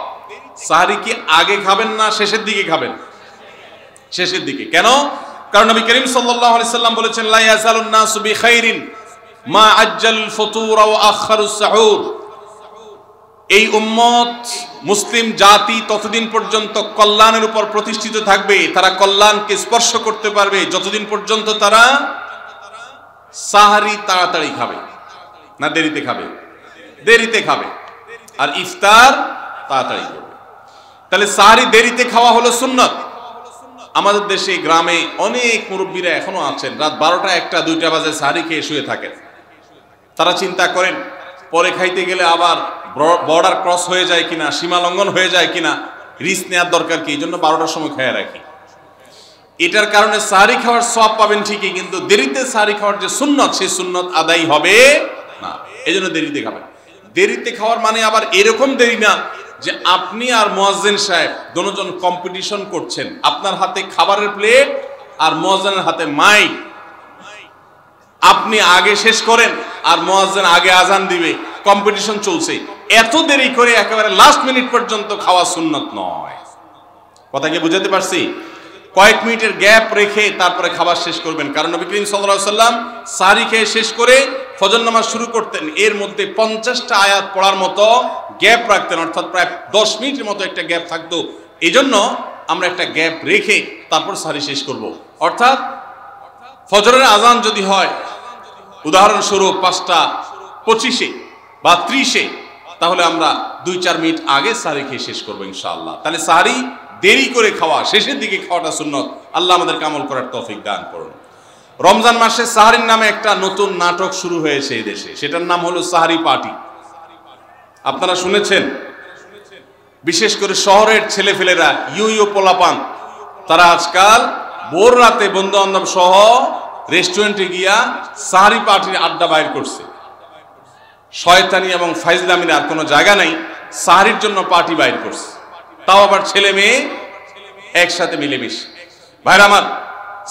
সাহরি কি আগে খাবেন না শেষের দিকে খাবেন? শেষের দিকে। কেন? কারণ নবী করিম সাল্লাল্লাহু আলাইহি সাল্লাম বলেছেন, লা ইয়াজালুন নাসু বিখাইরিন মা আজ্জাল ফুতুর ওয়া আখারুস সাহুর। এই উম্মত, মুসলিম জাতি ততদিন পর্যন্ত কল্যাণের উপর প্রতিষ্ঠিত থাকবে, তারা কল্যাণকে স্পর্শ করতে পারবে যতদিন পর্যন্ত তারা সাহরি তাড়াতাড়ি খাবে, না দেরিতে খাবে? দেরিতে খাবে। আর ইফতার তাড়াতাড়ি করবে। তাহলে সাহরি দেরিতে খাওয়া হলো সুন্নাত। আমাদের দেশে গ্রামে অনেক মুরব্বীরা এখনো আছেন, রাত 12টা, 1টা, 2টা বাজে সাহরি খেয়ে শুয়ে থাকেন। তারা চিন্তা করেন পরে খাইতে গেলে আবার বর্ডার ক্রস হয়ে যায় কিনা, সীমা লঙ্ঘন হয়ে যায় কিনা, রিস্ক নেওয়ার দরকার কি, এই জন্য 12টার সময় খেয়ে রাখি। এটার কারণে সাহরি খাওয়ার সওয়াব পাবেন ঠিকই, কিন্তু দেরিতে সাহরি খাওয়ার যে সুন্নত, সেই সুন্নত আদায় হবে না। এই জন্য দেরিতে খাবেন। দেরিতে খাওয়ার মানে আবার এরকম দেরি না যে আপনি আর মুয়াজ্জিন সাহেব দুজন কম্পিটিশন করছেন, আপনার হাতে খাবারের প্লেট আর মুয়াজ্জিনের হাতে মাইক, আপনি আগে শেষ করেন আর মুয়াজ্জিন আগে আজান দিবে, কম্পিটিশন চলছে, এত দেরি করে একেবারে লাস্ট মিনিট পর্যন্ত খাওয়া সুন্নত নয়। কথা কি বুঝাতে পারছি? কয়েক মিনিটের গ্যাপ রেখে তারপরে খাবার শেষ করবেন, কারণ নবী করিম সাল্লাল্লাহু আলাইহি সাল্লাম সাহরি খেয়ে শেষ করে ফজর নামাজ শুরু করতেন, এর মধ্যে 50টা আয়াত পড়ার মতো গ্যাপ রাখতেন, অর্থাৎ প্রায় 10 মিনিটের মতো একটা গ্যাপ থাকতো। এই জন্য আমরা একটা গ্যাপ রেখে তারপর সাহরি শেষ করব। অর্থাৎ ফজরের আজান যদি হয় উদাহরণস্বরূপ 5:25 বা 30, তাহলে আমরা 2-4 মিনিট আগে সাহরি খেয়ে শেষ করবো ইনশাআল্লাহ। তাহলে সাহরি দেরি করে খাওয়া, শেষের দিকে খাওয়াটা সুন্নত। আল্লাহ আমাদেরকে আমল করার তৌফিক দান করুন। রমজান মাসে সাহরির নামে একটা নতুন নাটক শুরু হয়েছে এই দেশে, সেটার নাম হলো সাহরি পার্টি। আপনারা শুনেছেন? বিশেষ করে শহরের ছেলেফেলেরা, ইউ পোলাপান, তারা আজকাল ভোর রাতে বন্ধু বান্ধব সহ রেস্টুরেন্টে গিয়া সাহরি পার্টির আড্ডা বাইর করছে। শয়তানি এবং ফাইজলামির আর কোনো জায়গা নাই, সাহরির জন্য পার্টি বাইর করছে, তাও আবার ছেলে মেয়ে একসাথে মিলেমিশে। ভাইরা আমার,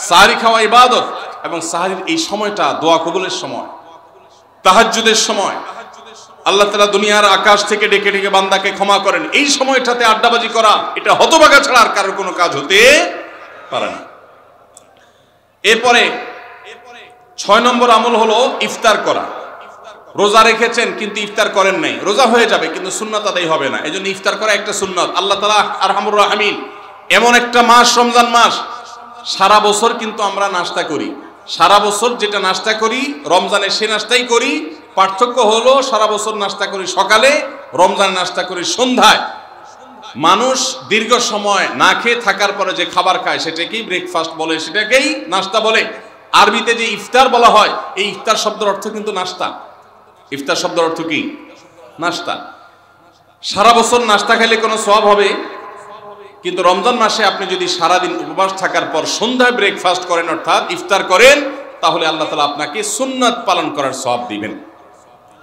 সাহরি খাওয়া ইবাদত, এবং সাহরির এই সময়টা দোয়া কবুলের সময়, তাহাজ্জুদের সময়। আল্লাহ তাআলা দুনিয়ার আকাশ থেকে ডেকে ডেকে বান্দাকে ক্ষমা করেন। এই সময়টাতে আড্ডাবাজি করা, এটা হতভাগা ছাড়া আর কারোর কোনো কাজ হতে পারে না। এরপরে 6 নম্বর আমল হলো ইফতার করা। রোজা রেখেছেন কিন্তু ইফতার করেন নাই, রোজা হয়ে যাবে কিন্তু সুন্নাত আদায় হবে না, এই জন্য ইফতার করা একটা সুন্নাত। আল্লাহ তাআলা আরহামুর রাহিমিন, এমন একটা মাস রমজান মাস, সারা বছর কিন্তু আমরা নাস্তা করি, সারা বছর যেটা নাস্তা করি রমজানে সে নাস্তাই করি। পার্থক্য হলো সারা বছর নাস্তা করি সকালে, রমজানে নাস্তা করি সন্ধ্যায়। মানুষ দীর্ঘ সময় না খেয়ে থাকার পরে যে খাবার খায় সেটাকেই ব্রেকফাস্ট বলে, সেটাকেই নাস্তা বলে। আরবিতে যে ইফতার বলা হয়, এই ইফতার শব্দের অর্থ কিন্তু নাস্তা। ইফতার শব্দের অর্থ কি? নাস্তা। সারা বছর নাস্তা খেলে কোনো সওয়াব হবে, কিন্তু রমজান মাসে আপনি যদি সারাদিন উপবাস থাকার পর সন্ধ্যায় ব্রেকফাস্ট করেন, অর্থাৎ ইফতার করেন, তাহলে আল্লাহ তাআলা আপনাকে সুন্নাত পালন করার সওয়াব দিবেন।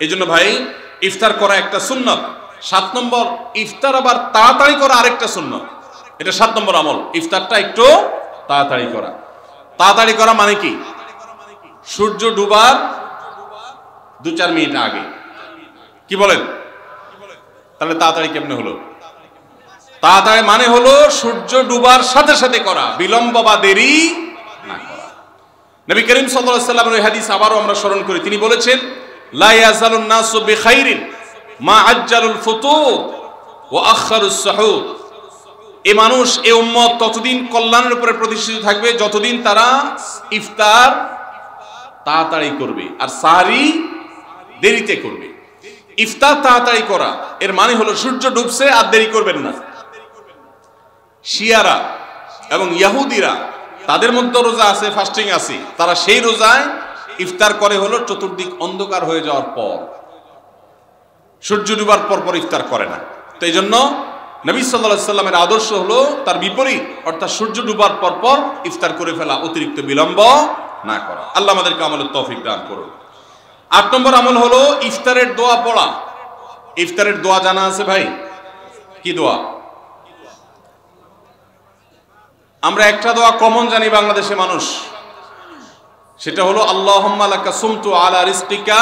এই জন্য ভাই, ইফতার করা একটা সুন্নাত। 7 নম্বর, ইফতার আবার তাড়াতাড়ি করা আরেকটা সুন্নাত। এটা 7 নম্বর আমল, ইফতারটা একটু তাড়াতাড়ি করা। তাড়াতাড়ি করা মানে কি? সূর্য ডুবার 2-4 মিনিট আগে। কি বলেন? তাহলে তাড়াতাড়ি কেমনে হলো? তাড়াতাড়ি মানে হলো সূর্য ডুবার সাথে সাথে করা, বিলম্ব বা দেরি না করা। নবী করিম সাল্লাল্লাহু আলাইহি ওয়াসাল্লামের ওই হাদিস আবারও আমরা স্মরণ করি। তিনি বলেছেন, লা ইয়াজালুন নাসু বিখাইরিন মা আজ্জালুল ফুতুর ওয়া আখারুস সুহুর। এই মানুষ, এই উম্মত ততদিন কল্যাণের উপরে প্রতিষ্ঠিত থাকবে যতদিন তারা ইফতার তাড়াতাড়ি করবে আর সাহরি দেরিতে করবে। ইফতার তাড়াতাড়ি করা এর মানে হলো সূর্য ডুবছে আর দেরি করবেন না। শিয়ারা এবং ইহুদিরা, তাদের মধ্যে রোজা আছে, ফাস্টিং আছে, তারা সেই রোজায় ইফতার করে হলো চতুর্দিক অন্ধকার হয়ে যাওয়ার পর, সূর্য ডুবার পর পর ইফতার করে না। তো এই জন্য নবী সাল্লাল্লাহু আলাইহি সাল্লামের আদর্শ হলো তার বিপরীত, অর্থাৎ সূর্য ডুবার পর পর ইফতার করে ফেলা, অতিরিক্ত বিলম্ব না করা। আল্লাহ আমাদেরকে আমলের তৌফিক দান করুন। 8 নম্বর আমল হলো ইফতারের দোয়া পড়া। ইফতারের দোয়া জানা আছে ভাই? কি দোয়া? আমরা একটা দোয়া কমন জানি বাংলাদেশে মানুষ, সেটা হলো আল্লাহুম্মা লাকা সুমতু আলা রিজকিকা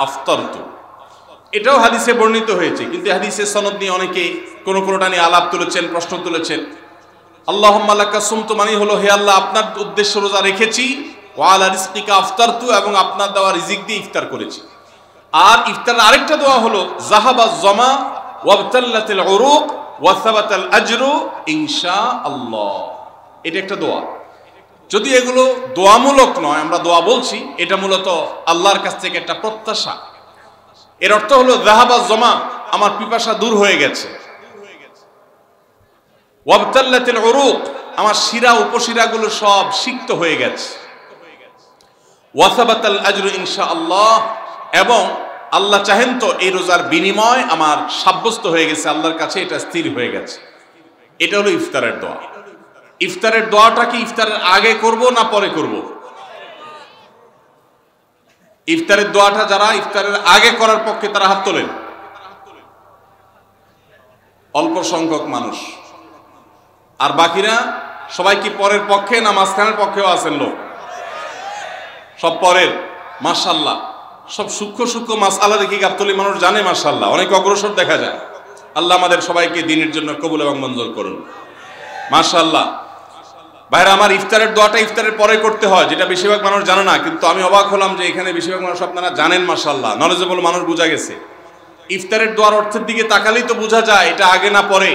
আফতারতু। এটাও হাদিসে বর্ণিত হয়েছে, কিন্তু হাদিসের সনদ নিয়ে অনেকে কোনোটা নিয়ে আলাপ তুলেছেন, প্রশ্ন তুলেছেন। আল্লাহুম্মা লাকা সুমতু মানে হলো, হে আল্লাহ, আপনার উদ্দেশ্যে রোজা রেখেছি, ওয়া আলা রিজকিকা আফতারতু, এবং আপনার দেওয়া রিজিক দিয়ে ইফতার করেছি। আর ইফতারের আরেকটা দোয়া হলো যাহাবাজ জামা ওয়াবতাল্লাতিল উরুক ওয়া সাবাতাল আজরু ইনশাআল্লাহ। এটা একটা দোয়া। যদি এগুলো দোয়ামূলক নয়, আমরা দোয়া বলছি, এটা মূলত আল্লাহর কাছ থেকে একটা প্রত্যাশা। এর অর্থ হলো যাহাবাজ জামা, আমার পিপাসা দূর হয়ে গেছে, ওয়াবতাল্লাতিল উরুক, আমার শিরা উপশিরাগুলো সব সিক্ত হয়ে গেছে, ওয়া সাবাতাল আজরু ইনশাআল্লাহ, এবং আল্লাহ চাহেন তো এই রোজার বিনিময় আমার সাব্যস্ত হয়ে গেছে আল্লাহর কাছে, এটা স্থির হয়ে গেছে। এটা হলো ইফতারের দোয়া। ইফতারের দোয়াটা কি ইফতারের আগে করব না পরে করব? ইফতারের দোয়াটা যারা ইফতারের আগে করার পক্ষে তারা হাত তোলেন। অল্প সংখ্যক মানুষ, আর বাকিরা সবাই কি পরের পক্ষে না মাঝখানের পক্ষেও আছেন লোক? সব পরের। মাশাআল্লাহ, সব সূক্ষ্ম সূক্ষ্ম মাসআলা দেখি গাবতলী মানুষ জানে মাশাআল্লাহ, অনেক অগ্রসর দেখা যায়। আল্লাহ আমাদের সবাইকে দ্বীনের জন্য কবুল এবং মঞ্জুর করুন মাশাআল্লাহ। ভাইরা আমার, ইফতারের দোয়াটা ইফতারের পরে করতে হয়, যেটা বেশিরভাগ মানুষ জানে না, কিন্তু আমি অবাক হলাম যে এখানে বেশিরভাগ মানুষ আপনারা জানেন মাশাআল্লাহ, নলেজেবল মানুষ, বোঝা গেছে। ইফতারের দোয়ার অর্থের দিকে তাকালেই তো বোঝা যায় এটা আগে না পরে।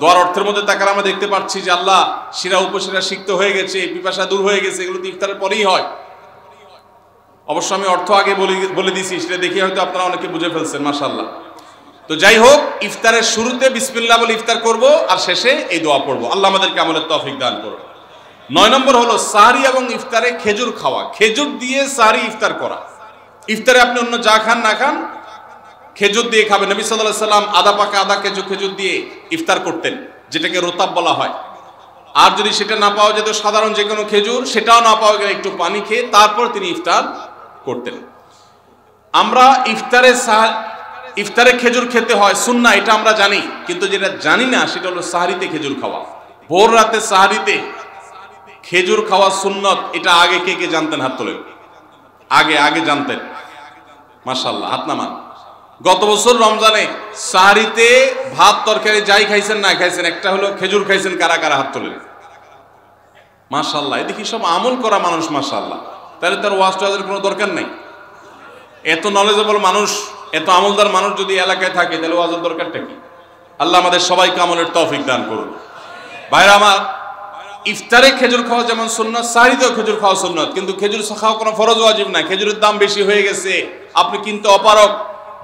দোয়ার অর্থের মধ্যে তাকালে আমরা দেখতে পাচ্ছি যে আল্লাহ শিরা উপশিরা সিক্ত হয়ে গেছে, পিপাসা দূর হয়ে গেছে, এগুলো তো ইফতারের পরেই হয়। অবশ্য আমি অর্থ আগে বলে দিছি, সেটা দেখে হয়তো আপনারা অনেকে বুঝে ফেলছেন মাশাআল্লাহ। তো যাই হোক, ইফতারের শুরুতে বিসমিল্লাহ বলে ইফতার করব, আর শেষে এই দোয়া পড়বো। আল্লাহ আমাদেরকে আমলের তৌফিক দান করুন। 9 নম্বর হলো সাহরি এবং ইফতারে খেজুর খাওয়া। খেজুর দিয়ে সাহরি ইফতার করা। ইফতারে আপনি অন্য যা খান না খান, খেজুর দিয়ে খাবেন। নবী সাল্লাল্লাহু আলাইহি সাল্লাম আদা পাকা আদা খেজুর দিয়ে ইফতার করতেন, যেটাকে রোতাব বলা হয়। আর যদি সেটা না পাওয়া যেত, সাধারণ যে কোনো খেজুর, সেটাও না পাওয়া গেলে একটু পানি খেয়ে তারপর তিনি ইফতার করতেন। আমরা ইফতারে খেজুর খেতে হয় সুন্নাহ, এটা আমরা জানি, কিন্তু যেটা জানি না সেটা হলো সাহরিতে খেজুর খাওয়া। ভোর রাতে সাহরিতে খেজুর খাওয়া সুন্নত, এটা আগে কে কে জানতেন? হাত তোলেন। আগে জানতেন মাশাআল্লাহ, হাত নামান। গত বছর রমজানে সাহরিতে ভাত তরকারি যাই খাইছেন না খাইছেন, একটা হলো খেজুর খাইছেন, কারা কারা হাত তোলেন মাশাআল্লাহ। এদিকে সব আমল করা মানুষ মাশাআল্লাহ, তাহলে তার ওয়াজ টোয়াজের কোনো দরকার নেই। এত নলেজেবল মানুষ, এত আমলদার মানুষ যদি এলাকায় থাকে, তাহলে ওয়াজের দরকারটা কি? আল্লাহ আমাদের সবাইকে আমলের তৌফিক দান করুন। ভাইরা আমার, ইফতারে খেজুর খাওয়া যেমন সুন্নাত, সাহরিতেও খেজুর খাওয়া সুন্নাত, কিন্তু খেজুর খাওয়া কোনো ফরজ ওয়াজিব না। খেজুরের দাম বেশি হয়ে গেছে, আপনি কিনতে অপারগ।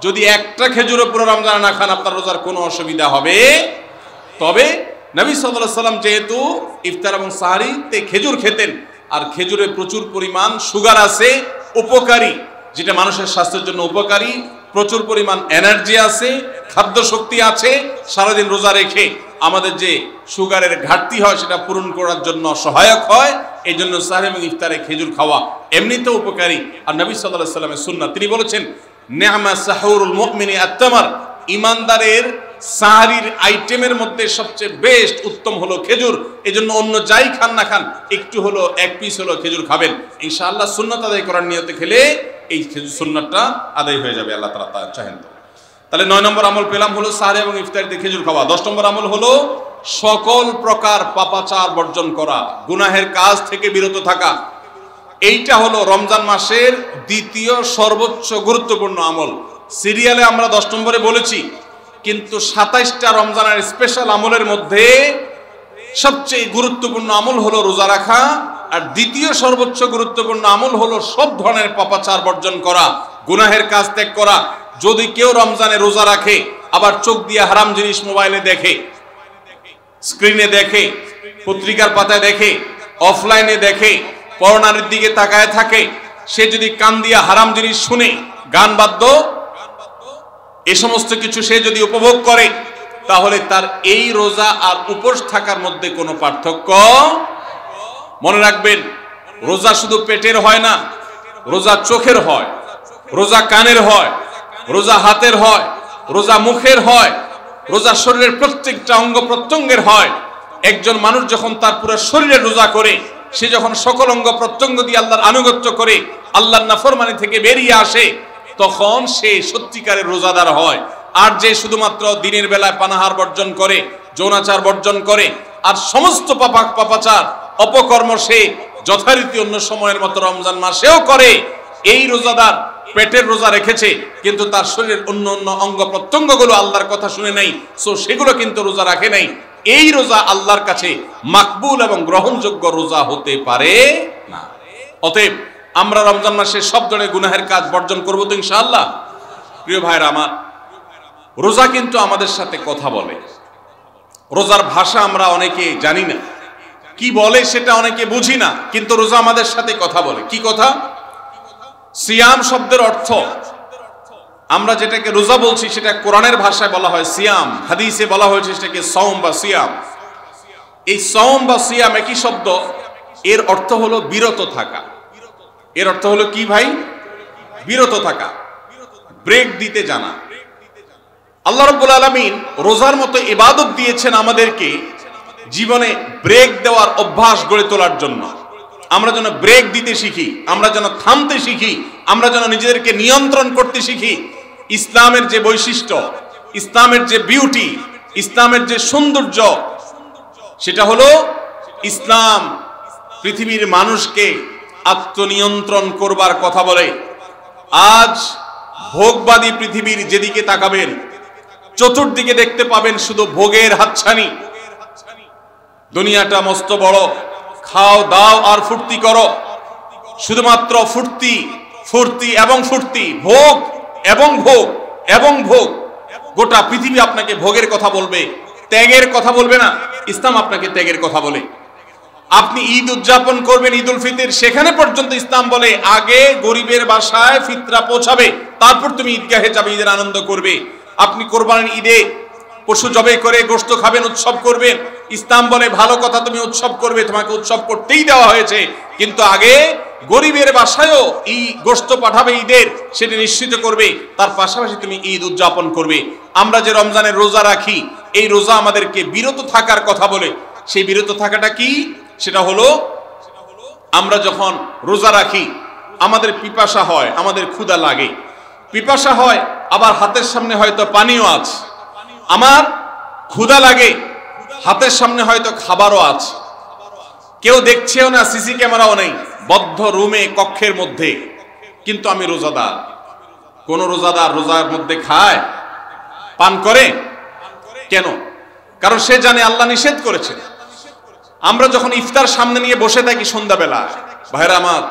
যদি একটা খেজুরও পুরো রমজান না খান, আপনার রোজার কোনো অসুবিধা হবে। তবে নবী সাল্লাল্লাহু আলাইহি সাল্লাম যেহেতু ইফতার এবং সাহরিতে খেজুর খেতেন, আর খেজুরে প্রচুর পরিমাণ সুগার আছে, উপকারী, যেটা মানুষের স্বাস্থ্যের জন্য উপকারী, প্রচুর পরিমাণ এনার্জি আছে, খাদ্য শক্তি আছে, সারাদিন রোজা রেখে আমাদের যে সুগারের ঘাটতি হয় সেটা পূরণ করার জন্য সহায়ক হয়। এই জন্য সাহরি এবং ইফতারে খেজুর খাওয়া এমনিতেও উপকারী। আর নবী সাল্লাল্লাহু আলাইহি সাল্লামের সুন্নাত, তিনি বলেছেন, নি'মা সাহুরুল মুমিনি আত-তামার, ইমানদারের সাহরির আইটেমের মধ্যে সবচেয়ে বেস্ট উত্তম হলো খেজুর। এজন্য অন্য যাই খান না খান, একটু হলো, এক পিস হলো খেজুর খাবেন, ইনশাআল্লাহ সুন্নাত আদায় করার নিয়তে খেলে এই সুন্নাতটা আদায় হয়ে যাবে, আল্লাহ তাআলা তা চাহেন। তাহলে 9 নম্বর আমল পেলাম হলো সাহরি এবং ইফতারিতে খেজুর খাওয়া। 10 নম্বর আমল হলো সকল প্রকার পাপাচার বর্জন করা, গুনাহের কাজ থেকে বিরত থাকা। এইটা হলো রমজান মাসের দ্বিতীয় সর্বোচ্চ গুরুত্বপূর্ণ আমল। সিরিয়ালে আমরা 10 নম্বরে বলেছি, কিন্তু 27টা রমজানের স্পেশাল আমলের মধ্যে সবচেয়ে গুরুত্বপূর্ণ আমল হলো রোজা রাখা, আর দ্বিতীয় সর্বোচ্চ গুরুত্বপূর্ণ আমল হলো সব ধরনের পাপাচার বর্জন করা, গুনাহের কাজ ত্যাগ করা। যদি কেউ রমজানে রোজা রাখে, আবার চোখ দিয়ে হারাম জিনিস মোবাইলে দেখে, স্ক্রিনে দেখে, পত্রিকার পাতায় দেখে, অফলাইনে দেখে, পরনারীর দিকে তাকায় থাকে, সে যদি কান দিয়ে হারাম জিনিস শুনে, গান বাদ্য, এ সমস্ত কিছু সে যদি উপভোগ করে, তাহলে তার এই রোজা আর উপোস থাকার মধ্যে কোনো পার্থক্য। মনে রাখবেন, রোজা শুধু পেটের হয় না, রোজা চোখের হয়, রোজা কানের হয়, রোজা হাতের হয়, রোজা মুখের হয়, রোজা শরীরের প্রত্যেকটা অঙ্গ প্রত্যঙ্গের হয়। একজন মানুষ যখন তার পুরো শরীরে রোজা করে, সে যখন সকল অঙ্গ প্রত্যঙ্গ দিয়ে আল্লাহর আনুগত্য করে, আল্লাহর নাফরমানি থেকে বেরিয়ে আসে, তখন সে সত্যিকারের রোজাদার হয়। আর যে শুধুমাত্র দিনের বেলায় পানাহার বর্জন করে, যৌনাচার বর্জন করে, আর সমস্ত পাপাচার অপকর্ম সে যথারীতি অন্য সময়ের মতো রমজান মাসেও করে, এই রোজাদার পেটের রোজা রেখেছে, কিন্তু তার শরীরের অন্য অন্য অঙ্গ প্রত্যঙ্গগুলো আল্লাহর কথা শুনে নাই, সো সেগুলো কিন্তু রোজা রাখে নাই। এই রোজা আল্লাহর কাছে মাকবুল এবং গ্রহণযোগ্য রোজা হতে পারে না। অতএব আমরা রমজান মাসে সব ধরনের গুনাহের কাজ বর্জন করবো তো ইনশাআল্লাহ। প্রিয় ভাইরা আমার, রোজা কিন্তু আমাদের সাথে কথা বলে। রোজার ভাষা আমরা অনেকে জানি না, কি বলে সেটা অনেকে বুঝি না, কিন্তু রোজা আমাদের সাথে কথা বলে। কি কথা? সিয়াম শব্দের অর্থ, আমরা যেটাকে রোজা বলছি সেটা কোরআনের ভাষায় বলা হয় সিয়াম, হাদিসে বলা হয়েছে সেটাকে সওম বা সিয়াম। এই সওম বা সিয়াম একই শব্দ, এর অর্থ হলো বিরত থাকা। এর অর্থ হলো কি ভাই? বিরত থাকা, ব্রেক দিতে জানা। আল্লাহ রাব্বুল আলামিন রোজার মতো ইবাদত দিয়েছেন আমাদেরকে জীবনে ব্রেক দেওয়ার অভ্যাস গড়ে তোলার জন্য। আমরা যেন ব্রেক দিতে শিখি, আমরা যেন থামতে শিখি, আমরা যেন নিজেদেরকে নিয়ন্ত্রণ করতে শিখি। ইসলামের যে বৈশিষ্ট্য, ইসলামের যে বিউটি, ইসলামের যে সৌন্দর্য, সেটা হলো ইসলাম পৃথিবীর মানুষকে আত্মনিয়ন্ত্রণ করবার কথা বলে। আজ ভোগবাদী পৃথিবীর যেদিকে তাকাবেন, চতুর্দিকে দেখতে পাবেন শুধু ভোগের হাতছানি। দুনিয়াটা মস্ত বড়, খাও দাও আর ফুর্তি করো, শুধুমাত্র ফুর্তি ফুর্তি এবং ফুর্তি, ভোগ এবং ভোগ এবং ভোগ। গোটা পৃথিবী আপনাকে ভোগের কথা বলবে, ত্যাগের কথা বলবে না। ইসলাম আপনাকে ত্যাগের কথা বলে। আপনি ঈদ উদযাপন করবেন, ঈদ উল ফিতর, সেখানে পর্যন্ত ইসলাম বলে আগে গরিবের বাসায় ফিতরা পৌঁছাবে, তারপর তুমি ঈদগাহে যাবে, ঈদের আনন্দ করবে। আপনি কোরবানির ঈদে পশু জবাই করে গোশত খাবেন, উৎসব করবেন। ইসলাম বলে ভালো কথা, তুমি উৎসব করবে, তোমাকে উৎসব করতেই দেওয়া হয়েছে, কিন্তু আগে গরিবের বাসায়ও এই গোশত পাঠাবে ঈদের, সেটা নিশ্চিত করবে, তার পাশাপাশি তুমি ঈদ উদযাপন করবে। আমরা যে রমজানের রোজা রাখি, এই রোজা আমাদেরকে বিরত থাকার কথা বলে। সেই বিরত থাকাটা কি? সেটা হলো আমরা যখন রোজা রাখি আমাদের পিপাসা হয়, আমাদের ক্ষুধা লাগে, পিপাসা হয়, আবার হাতের সামনে হয়তো পানিও আছে। আমার ক্ষুধা লাগে, হাতের সামনে হয়তো খাবারও আছে, কেউ দেখছেও না, সিসি ক্যামেরাও নেই, বদ্ধ রুমে কক্ষের মধ্যে, কিন্তু আমি রোজাদার। কোন রোজাদার রোজার মধ্যে খায়, পান করে? কেন? কারণ সে জানে আল্লাহ নিষেধ করেছে। আমরা যখন ইফতার সামনে নিয়ে বসে থাকি সন্ধ্যাবেলা, ভাইরা আমার,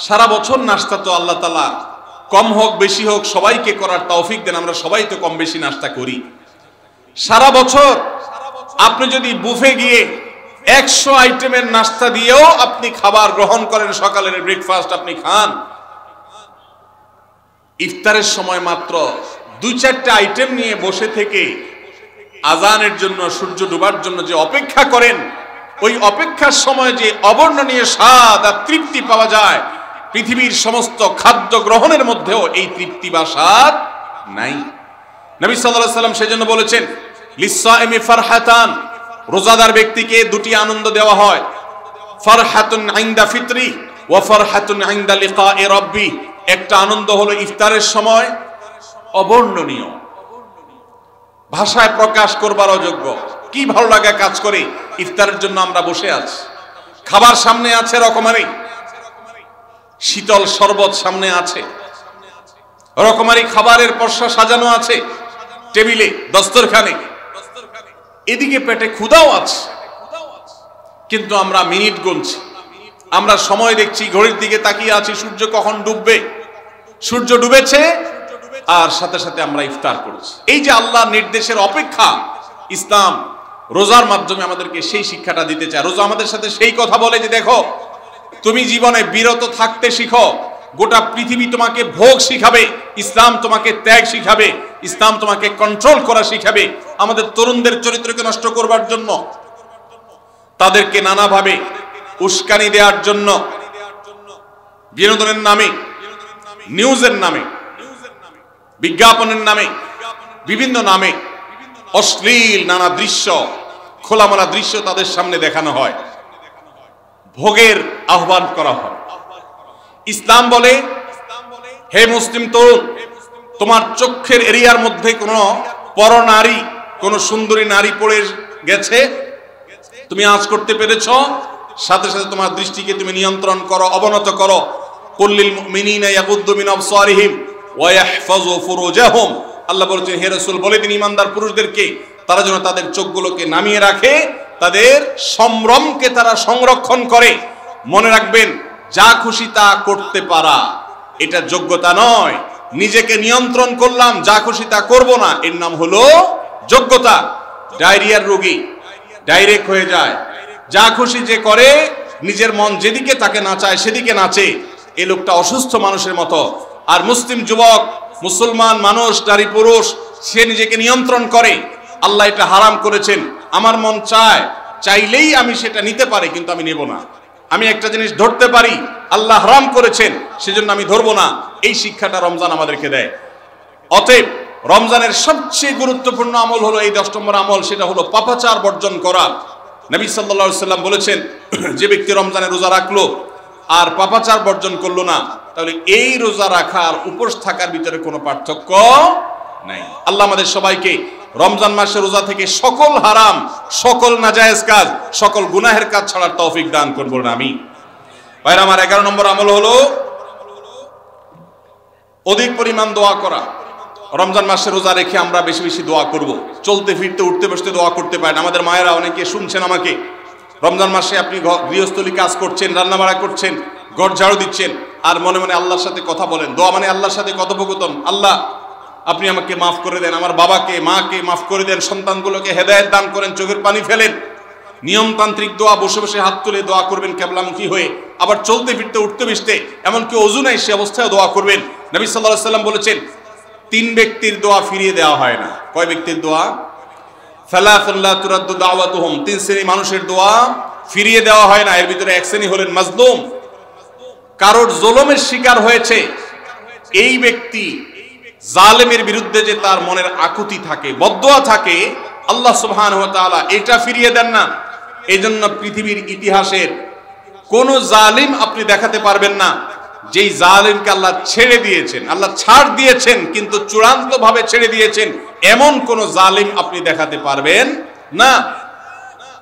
সারা বছর নাস্তা তো আল্লাহ তাআলা কম হোক বেশি হোক সবাইকে করার তৌফিক দেন। আমরা সবাই তো কম বেশি নাস্তা করি সারা বছর। আপনি যদি বুফে গিয়ে 100 আইটেমের নাস্তা দিয়েও আপনি খাবার গ্রহণ করেন, সকালের ব্রেকফাস্ট আপনি খান, ইফতারের সময় মাত্র 2-4টা আইটেম নিয়ে বসে থেকে আজানের জন্য, সূর্য ডোবার জন্য যে অপেক্ষা করেন, ওই অপেক্ষার সময় যে অবর্ণনীয় স্বাদ আর তৃপ্তি পাওয়া যায়, পৃথিবীর সমস্ত খাদ্য গ্রহণের মধ্যেও এই তৃপ্তি বা স্বাদ নাই। নবী সাল্লাল্লাহু আলাইহি ওয়াসাল্লাম সেজন্য বলেছেন, লিসসাইমি ফারহাতান, রোজাদার ব্যক্তিকে দুটি আনন্দ দেওয়া হয়, ফারহাতুন ইনদা ফিতরি ওয়া ফারহাতুন ইনদা লিকাই রাব্বি। একটা আনন্দ হলো ইফতারের সময়, অবর্ণনীয়, ভাষায় প্রকাশ করবার অযোগ্য। কি ভালো লাগা কাজ করে, ইফতারের জন্য আমরা বসে আছি, খাবার সামনে আছে রকমারি, শীতল শরবত সামনে আছে, রকমারি খাবারের পসরা সাজানো আছে টেবিলে, দস্তরখানে, এদিকে পেটে ক্ষুধাও আছে, কিন্তু আমরা মিনিট গুনছি, আমরা সময় দেখছি, ঘড়ির দিকে তাকিয়ে আছি, সূর্য কখন ডুববে। সূর্য ডুবেছে আর সাথে সাথে আমরা ইফতার করছি। এই যে আল্লাহর নির্দেশের অপেক্ষা, ইসলাম রোজার মাধ্যমে আমাদেরকে সেই শিক্ষাটা দিতে চায়। রোজা আমাদের সাথে সেই কথা বলে যে দেখো, তুমি জীবনে বিরত থাকতে শিখো, গোটা পৃথিবী তোমাকে ভোগ শিখাবে, ইসলাম তোমাকে ত্যাগ শিখাবে, ইসলাম তোমাকে কন্ট্রোল করা শিখাবে। আমাদের তরুণদের চরিত্রকে নষ্ট করবার জন্য, তাদেরকে নানাভাবে উস্কানি দেওয়ার জন্য, বিনোদনের নামে, নিউজের নামে, বিজ্ঞাপনের নামে, বিভিন্ন নামে অশ্লীল নানা দৃশ্য, খোলামেলা দৃশ্য তাদের সামনে দেখানো হয়, ভোগের আহ্বান করা হয়। ইসলাম বলে, হে মুসলিম তরুণ, তোমার চোখের এরিয়ার মধ্যে কোন পরনারী, কোন সুন্দরী নারী পড়ে গেছে, তুমি আঁচ করতে পেরেছ, সাথে সাথে তোমার দৃষ্টিকে তুমি নিয়ন্ত্রণ করো, অবনত করো। কুল্লিল মুমিনিনা ইয়াগুদ্দু মিন আবসারিহিম ওয়া ইয়াহফাযু ফুরুজাহুম। আল্লাহ বলেছেন, হে রাসূল বলে দিন ইমানদার পুরুষদেরকে, তারা যেন তাদের চোখগুলোকে নামিয়ে রাখে, তাদের সম্ভ্রমকে তারা সংরক্ষণ করে। মনে রাখবেন, যা খুশি তা করতে পারা এটা যোগ্যতা নয়। নিজেকে নিয়ন্ত্রণ করলাম, যা খুশি তা করব না, এর নাম হলো যোগ্যতা। ডায়রিয়ার রোগী ডাইরেক্ট হয়ে যায়, যা খুশি যে করে, নিজের মন যেদিকে তাকে নাচায় সেদিকে নাচে, এই লোকটা অসুস্থ মানুষের মতো। আর মুসলিম যুবক, মুসলমান মানুষ, নারী পুরুষ, সে নিজেকে নিয়ন্ত্রণ করে। আল্লাহ এটা হারাম করেছেন, আমার মন চায়, চাইলেই আমি সেটা নিতে পারি, কিন্তু আমি নেব না। আমি একটা জিনিস ধরতে পারি, আল্লাহ হারাম করেছেন, সেজন্য আমি ধরবো না। এই শিক্ষাটা রমজান আমাদেরকে দেয়। অতএব রমজানের সবচেয়ে গুরুত্বপূর্ণ আমল হলো এই 10 নম্বর আমল, সেটা হলো পাপাচার বর্জন করা। নবী সাল্লাল্লাহু আলাইহি ওয়াসাল্লাম বলেছেন, যে ব্যক্তি রমজানে রোজা রাখলো আর পাপাচার বর্জন করলো না, তাহলে এই রোজা রাখার উপোস থাকার ভিতরে কোনো পার্থক্য নাই। আল্লাহ আমাদের সবাইকে রমজান মাসে রোজা থেকে সকল হারাম, সকল নাজায়েজ কাজ, সকল গুনাহের কাজ ছাড়ার তৌফিক দান করবেন আমিন। ভাইরা আমার 11 নম্বর আমল হলো অধিক পরিমাণ দোয়া করা। রমজান মাসে রোজা রেখে আমরা বেশি বেশি দোয়া করব। চলতে ফিরতে উঠতে বসতে দোয়া করতে পারেন। আমাদের মায়েরা অনেকে শুনছেন আমাকে, রমজান মাসে আপনি গৃহস্থলী কাজ করছেন, রান্না বাড়া করছেন, ঘর ঝাড়ু দিচ্ছেন, আর মনে মনে আল্লাহর সাথে কথা বলেন। দোয়া মানে আল্লাহর সাথে কথোপকথন। আল্লাহ আপনি আমাকে মাফ করে দেন, আমার বাবাকে মাকে মাফ করে দেন, সন্তানগুলোকে হেদায়েত দান করেন, চোখের পানি ফেলেন। নিয়মতান্ত্রিক দোয়া, বসে বসে হাত তুলে দোয়া করবেন কিবলামুখী হয়ে, আবার চলতে ফিরতে উঠতে বসতে, এমনকি ওযু নাই সে অবস্থায় দোয়া করবেন। নবী সাল্লাল্লাহু আলাইহি ওয়াসাল্লাম বলেছেন 3 ব্যক্তির দোয়া ফিরিয়ে দেওয়া হয় না। কয় ব্যক্তির দোয়া? সালাতুন লা তুরাদ্দু দাওয়াতুহুম, 3 শ্রেণী মানুষের দোয়া ফিরিয়ে দেওয়া হয় না। এর ভিতরে এক শ্রেণী হলেন মাজলুম, কারোর জুলুমের শিকার হয়েছে এই ব্যক্তি। জালেমের বিরুদ্ধে যে তার মনের আকুতি থাকে, বদদোয়া থাকে, আল্লাহ সুবহানাহু ওয়া তাআলা এটা ফিরিয়ে দেন না। এইজন্য পৃথিবীর ইতিহাসের কোন জালিম আপনি দেখাতে পারবেন না যেই জালিমকে আল্লাহ ছেড়ে দিয়েছেন, আল্লাহ ছাড় দিয়েছেন কিন্তু চূড়ান্ত ভাবে ছেড়ে দিয়েছেন, এমন কোন জালিম আপনি দেখাতে পারবেন না।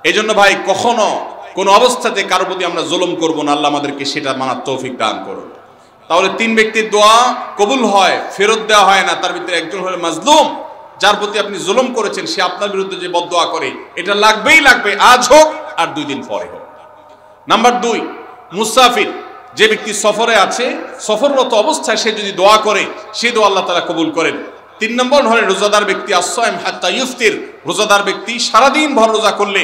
এইজন্য ভাই কখনো কোন অবস্থাতে কারো প্রতি আমরা জুলুম করব না। আল্লাহ আমাদেরকে সেটা মানার তৌফিক দান করুন। তাহলে 3 ব্যক্তির দোয়া কবুল হয়, ফেরত দেওয়া হয় না। তার ভিতরে একজন হলো মাজলুম, যার প্রতি আপনি জুলুম করেছেন, সে আপনার বিরুদ্ধে যে বদদোয়া করে, এটা লাগবেই লাগবে, আজ হোক আর 2 দিন পরে হোক। নাম্বার 2, মুসাফির, যে ব্যক্তি সফরে আছে, সফররত অবস্থায় সে যদি দোয়া করে, সে দোয়া আল্লাহ তাআলা কবুল করেন। 3 নম্বর হলেন রোজাদার ব্যক্তি, আসসাইম হাত্তা ইফতির, রোজাদার ব্যক্তি সারাদিন ভর রোজা করলে,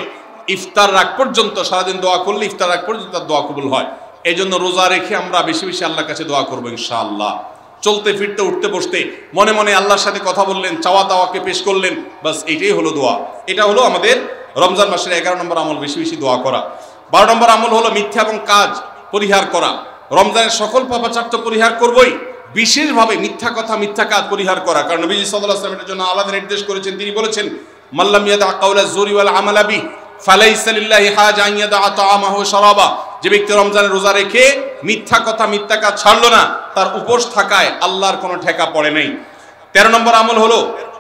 ইফতার রাগ পর্যন্ত, সারাদিন দোয়া করলে ইফতার রাগ পর্যন্ত তার দোয়া কবুল হয়। এই জন্য রোজা রেখে আমরা বেশি বেশি আল্লাহর কাছে দোয়া করবো ইনশাআল্লাহ। চলতে ফিরতে উঠতে বসতে মনে মনে আল্লাহর সাথে কথা বললেন, চাওয়া দাওয়াকে পেশ করলেন, বাস এইটাই হলো দোয়া। এটা হলো আমাদের রমজান মাসের 11 নম্বর আমল, বেশি বেশি দোয়া করা। 12 নম্বর আমল হলো মিথ্যা এবং কাজ পরিহার করা। রমজানের সকল পাপাচার তো পরিহার করবই, বিশেষভাবে মিথ্যা কথা, মিথ্যা কাজ পরিহার করা। কারণ নবীজি সাল্লাল্লাহু আলাইহি ওয়াসাল্লাম এর জন্য আলাদা নির্দেশ করেছেন। তিনি বলেছেন, মাল্লাম ইয়াদা কাওলা যুরি ওয়াল আমালা বি ফালাইসা লিল্লাহি হাজা আন ইয়াদা তাআমাহু ওয়া শারাবা। যে ব্যক্তি রমজানের রোজা রেখে মিথ্যা কথা, মিথ্যা কাজ ছাড়লো না, তার উপোস থাকায় আল্লাহর কোনো ঠেকা পড়ে নাই। 13 নম্বর আমল হলো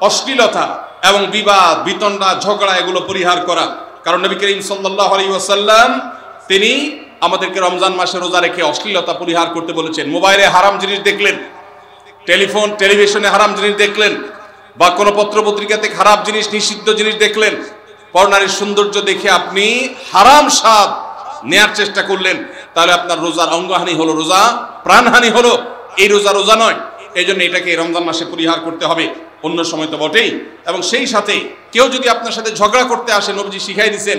অশ্লীলতা এবং বিবাদ, বিতণ্ডা, ঝগড়া, এগুলো পরিহার করা। কারণ নবী করিম সাল্লাল্লাহু আলাইহি ওয়াসাল্লাম তিনি আমাদেরকে রমজান মাসে রোজা রেখে অশ্লীলতা পরিহার করতে বলেছেন। মোবাইলে হারাম জিনিস দেখলেন, টেলিভিশনে হারাম জিনিস দেখলেন, বা কোনো পত্র পত্রিকাতে খারাপ জিনিস, নিষিদ্ধ জিনিস দেখলেন, পরনারীর সৌন্দর্য দেখে আপনি হারাম স্বাদ নেয়ার চেষ্টা করলেন, তাহলে আপনার রোজার অঙ্গহানি হলো, রোজা প্রাণহানি হলো। এই রোজা নয়। এই জন্য এটাকে রমজান মাসে পরিহার করতে হবে, অন্য সময় তো বটেই। এবং সেই সাথে কেউ যদি আপনার সাথে ঝগড়া করতে আসে, নবীজি শিখাই দিয়েছেন,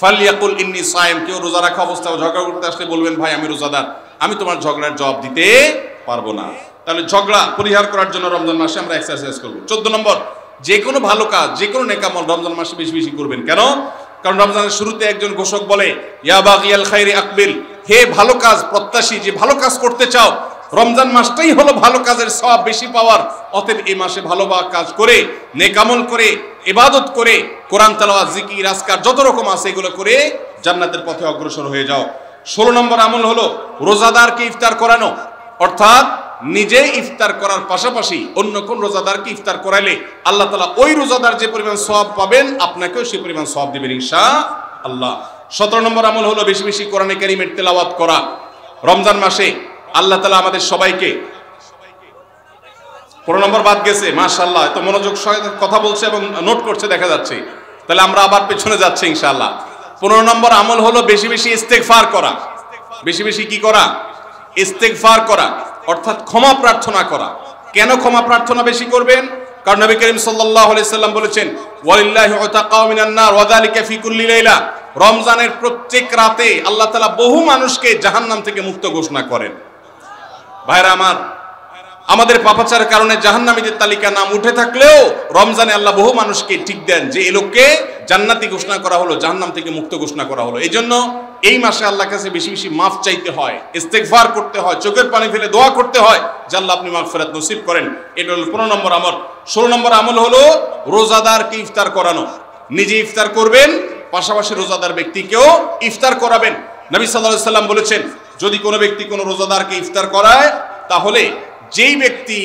ফালিয়াকুল ইন্নী সায়েম, কেউ রোজা রাখা অবস্থায় ঝগড়া করতে আসলে বলবেন, ভাই আমি রোজাদার, আমি তোমার ঝগড়ার জবাব দিতে পারবো না। তাহলে ঝগড়া পরিহার করার জন্য রমজান মাসে আমরা এক্সারসাইজ করব। 14 নম্বর, যে কোনো ভালো কাজ, যে কোনো নেকামল রমজান মাসে বেশি বেশি করবেন। কেন? কারণ রমজানের শুরুতে একজন ঘোষক বলে, ইয়া বাগিয়াল খাইরি আকবিল, হে ভালো কাজ প্রত্যাশী, যে ভালো কাজ করতে চাও, রমজান মাসটাই হলো ভালো কাজের সওয়াব বেশি পাওয়ার। অতএব এই মাসে ভালো কাজ করে, নেকামল করে, ইবাদত করে, কোরআন তেলাওয়াত, জিকির, আজকার যত রকম আছে এগুলো করে জান্নাতের পথে অগ্রসর হয়ে যাও। 16 নম্বর আমল হলো রোজাদারকে ইফতার করানো, অর্থাৎ নিজে ইফতার করার পাশাপাশি অন্য কোন রোজাদারকে ইফতার করাইলে আল্লাহ তাআলা ওই রোজাদার যে পরিমাণ সওয়াব পাবেন, আপনাকেও সেই পরিমাণ সওয়াব দিবেন ইনশাআল্লাহ। 17 নম্বর আমল হলো বেশি বেশি কোরআনে কারীমের তেলাওয়াত করা। রমজান মাসে আল্লাহ তাআলা আমাদের সবাইকে, 15 নম্বর বাদ গেছে, মাশাআল্লাহ, এত মনোযোগ সহকারে কথা বলছে এবং নোট করছে দেখা যাচ্ছে। তাহলে আমরা আবার পেছনে যাচ্ছি ইনশাআল্লাহ। 15 নম্বর আমল হলো বেশি বেশি ইস্তেগফার করা। বেশি বেশি কি করা? ইস্তেগফার করা, অর্থাৎ ক্ষমা প্রার্থনা করা। কেন ক্ষমা প্রার্থনা বেশি করবেন? কারণ নবী করিম সাল্লাল্লাহু আলাইহি সাল্লাম বলেছেন, ওয়ালিল্লাহি উতাকাউ মিনান নার ওয়া যালিকা ফি কুল্লি লাইলা। রমজানের প্রত্যেক রাতে আল্লাহ তাআলা বহু মানুষকে জাহান্নাম থেকে মুক্ত ঘোষণা করেন। ভাইরা আমার, আমাদের পাপাচারের কারণে জাহান্নামীদের তালিকা নাম উঠে থাকলেও রমজানে আল্লাহ বহু মানুষকে ঠিক দেন যে এই লোককে জান্নাতি ঘোষণা করা হলো, জাহান্নাম থেকে মুক্ত ঘোষণা করা হলো। এই জন্য এই মাসে আল্লাহর কাছে বেশি বেশি মাফ চাইতে হয়, ইস্তেগফার করতে হয়, চোখের পানি ফেলে দোয়া করতে হয় যে আল্লাহ আপনি মাগফিরাত নসিব করেন। এটা হলো 15 নম্বর আমল। 16 নম্বর আমল হলো রোজাদারকে ইফতার করানো। নিজে ইফতার করবেন, পাশাপাশি রোজাদার ব্যক্তিকেও ইফতার করাবেন। নবী সাল্লাল্লাহু আলাইহি সাল্লাম বলেছেন, যদি কোনো ব্যক্তি কোনো রোজাদারকে ইফতার করায় তাহলে যেই ব্যক্তি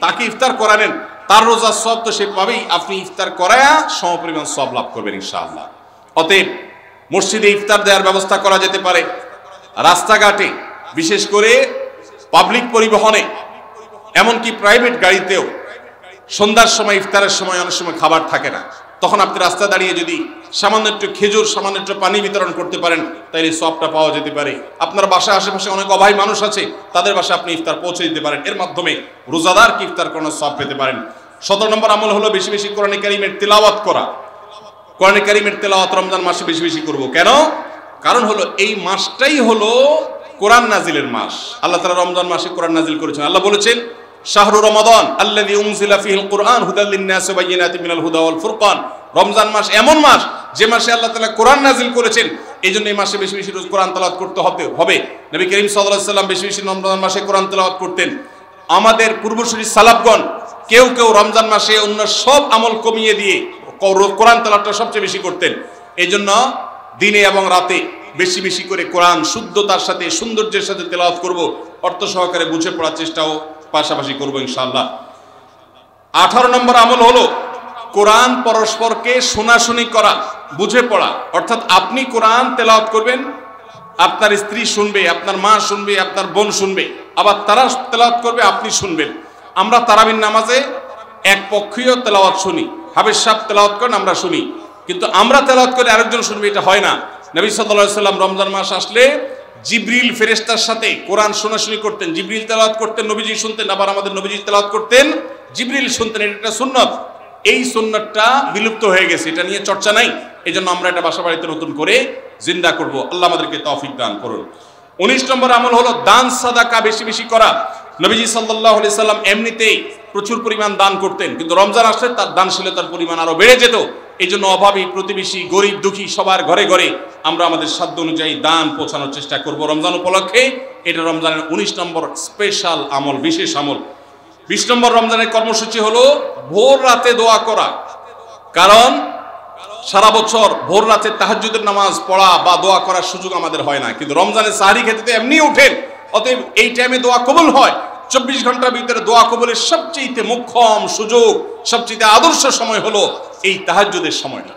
তাকে ইফতার করালেন তার রোজার সওয়াব তো সে পাবেই, আপনি ইফতার করায়া সমপরিমাণ সওয়াব লাভ করবেন ইনশাআল্লাহ। অতএব মসজিদে ইফতার দেওয়ার ব্যবস্থা করা যেতে পারে, রাস্তাঘাটে, বিশেষ করে পাবলিক পরিবহনে, এমনকি প্রাইভেট গাড়িতেও সন্ধ্যার সময় ইফতারের সময় অনেক সময় খাবার থাকে না, তখন আপনি রাস্তায় দাঁড়িয়ে যদি সামান্য একটু খেজুর, সামান্য একটু পানি বিতরণ করতে পারেন তাহলে সওয়াবটা পাওয়া যেতে পারে। আপনার বাসায় আশেপাশে অনেক অভাবী মানুষ আছে, তাদের বাসায় আপনি ইফতার পৌঁছে দিতে পারেন, এর মাধ্যমে রোজাদারকে ইফতার করানোর সওয়াব পেতে পারেন। 17 নম্বর আমল হলো বেশি বেশি কোরআনে কারীমের তিলাওয়াত করা। কোরআনে কারীমের তেলাওয়াত রমজান মাসে বেশি বেশি করব। কেন? কারণ হলো এই মাসটাই হলো কোরআন নাজিলের মাস। আল্লাহ তাআলা রমজান মাসে কোরআন নাজিল করেছেন। আল্লাহ বলেছেন, শাহরু রমাদান আল্লাযী উনজিলা ফীহিল কুরআন হুদাল লিন-নাস ওয়া বাইয়িনাতিন মিনাল হুদা ওয়াল ফুরকান। রমজান মাস এমন মাস যে মাসে আল্লাহ তাআলা কোরআন নাজিল করেছেন, এইজন্য এই মাসে বেশি বেশি রোজ কোরআন তেলাওয়াত করতে হবে। নবী করিম সাল্লাল্লাহু আলাইহি সাল্লাম বেশি বেশি রমজান মাসে কোরআন তেলাওয়াত করতেন। আমাদের পূর্বসূরি সালাফগণ কেউ কেউ রমজান মাসে অন্য সব আমল কমিয়ে দিয়ে কোরআন তেলাওয়াতটা সবচেয়ে বেশি করতেন। এইজন্য দিনে এবং রাতে বেশি বেশি করে কোরআন শুদ্ধতার সাথে, সৌন্দর্যের সাথে তেলাওয়াত করব, অর্থ সহকারে বুঝে পড়ার চেষ্টাও পাশাপাশি করব ইনশাআল্লাহ। 18 নম্বর আমল হলো কোরআন পরস্পরকে শোনাশুনি করা, বুঝে পড়া। অর্থাৎ আপনি কোরআন তেলাওয়াত করবেন, আপনার স্ত্রী শুনবে, আপনার মা শুনবে, আপনার বোন শুনবে, আবার তারা তেলাওয়াত করবে, আপনি শুনবেন। আমরা তারাবির নামাজে এক পক্ষীয় তেলাওয়াত শুনি, হাফেজ সাহেব তেলাওয়াত করেন, আমরা শুনি, কিন্তু আমরা তেলাওয়াত করে আরেকজন শুনবে, এটা হয় না। নবী সাল্লাল্লাহু আলাইহি সাল্লাম রমজান মাস আসলে জিবরিল ফেরেশতার সাথে কোরআন শোনাশুনি করতেন। জিবরিল তেলাওয়াত করতেন, নবীজি শুনতেন, আবার আমাদের নবীজি তেলাওয়াত করতেন, জিবরিল শুনতেন। এটা একটা সুন্নাত। এই সুন্নাতটা বিলুপ্ত হয়ে গেছে, এটা নিয়ে চর্চা নাই। এজন্য আমরা এটা বাসা বাড়িতে নতুন করে জিন্দা করব। আল্লাহ আমাদেরকে তৌফিক দান করুন। 19 নম্বর আমল হলো দান সাদাকা বেশি বেশি করা। নবীজি সাল্লাল্লাহু আলাইহি সাল্লাম এমনিতেই প্রচুর পরিমাণ দান করতেন, কিন্তু রমজান আসলে তার দানশীলতার পরিমাণ আরো বেড়ে যেত। এই জন্য অভাবী, প্রতিবেশী, গরিব দুঃখী সবার ঘরে ঘরে আমরা আমাদের সাধ্য অনুযায়ী দান পৌঁছানোর চেষ্টা করব রমজান উপলক্ষে। এটা রমজানের 19 নম্বর স্পেশাল আমল, বিশেষ আমল। 20 নম্বর রমজানের কর্মসূচি হলো ভোর রাতে দোয়া করা। কারণ সারা বছর ভোর রাতে তাহাজ্জুদের নামাজ পড়া বা দোয়া করার সুযোগ আমাদের হয় না, কিন্তু রমজানের সাহরি খেতে তো এমনি উঠেন। অতএব এই টাইমে দোয়া কবুল হয়। 24 ঘন্টার ভিতরে দোয়া কবুলের সবচেয়ে মোক্ষম সুযোগ, সবচেয়ে আদর্শ সময় হলো এই তাহাজ্জুদের সময়টা।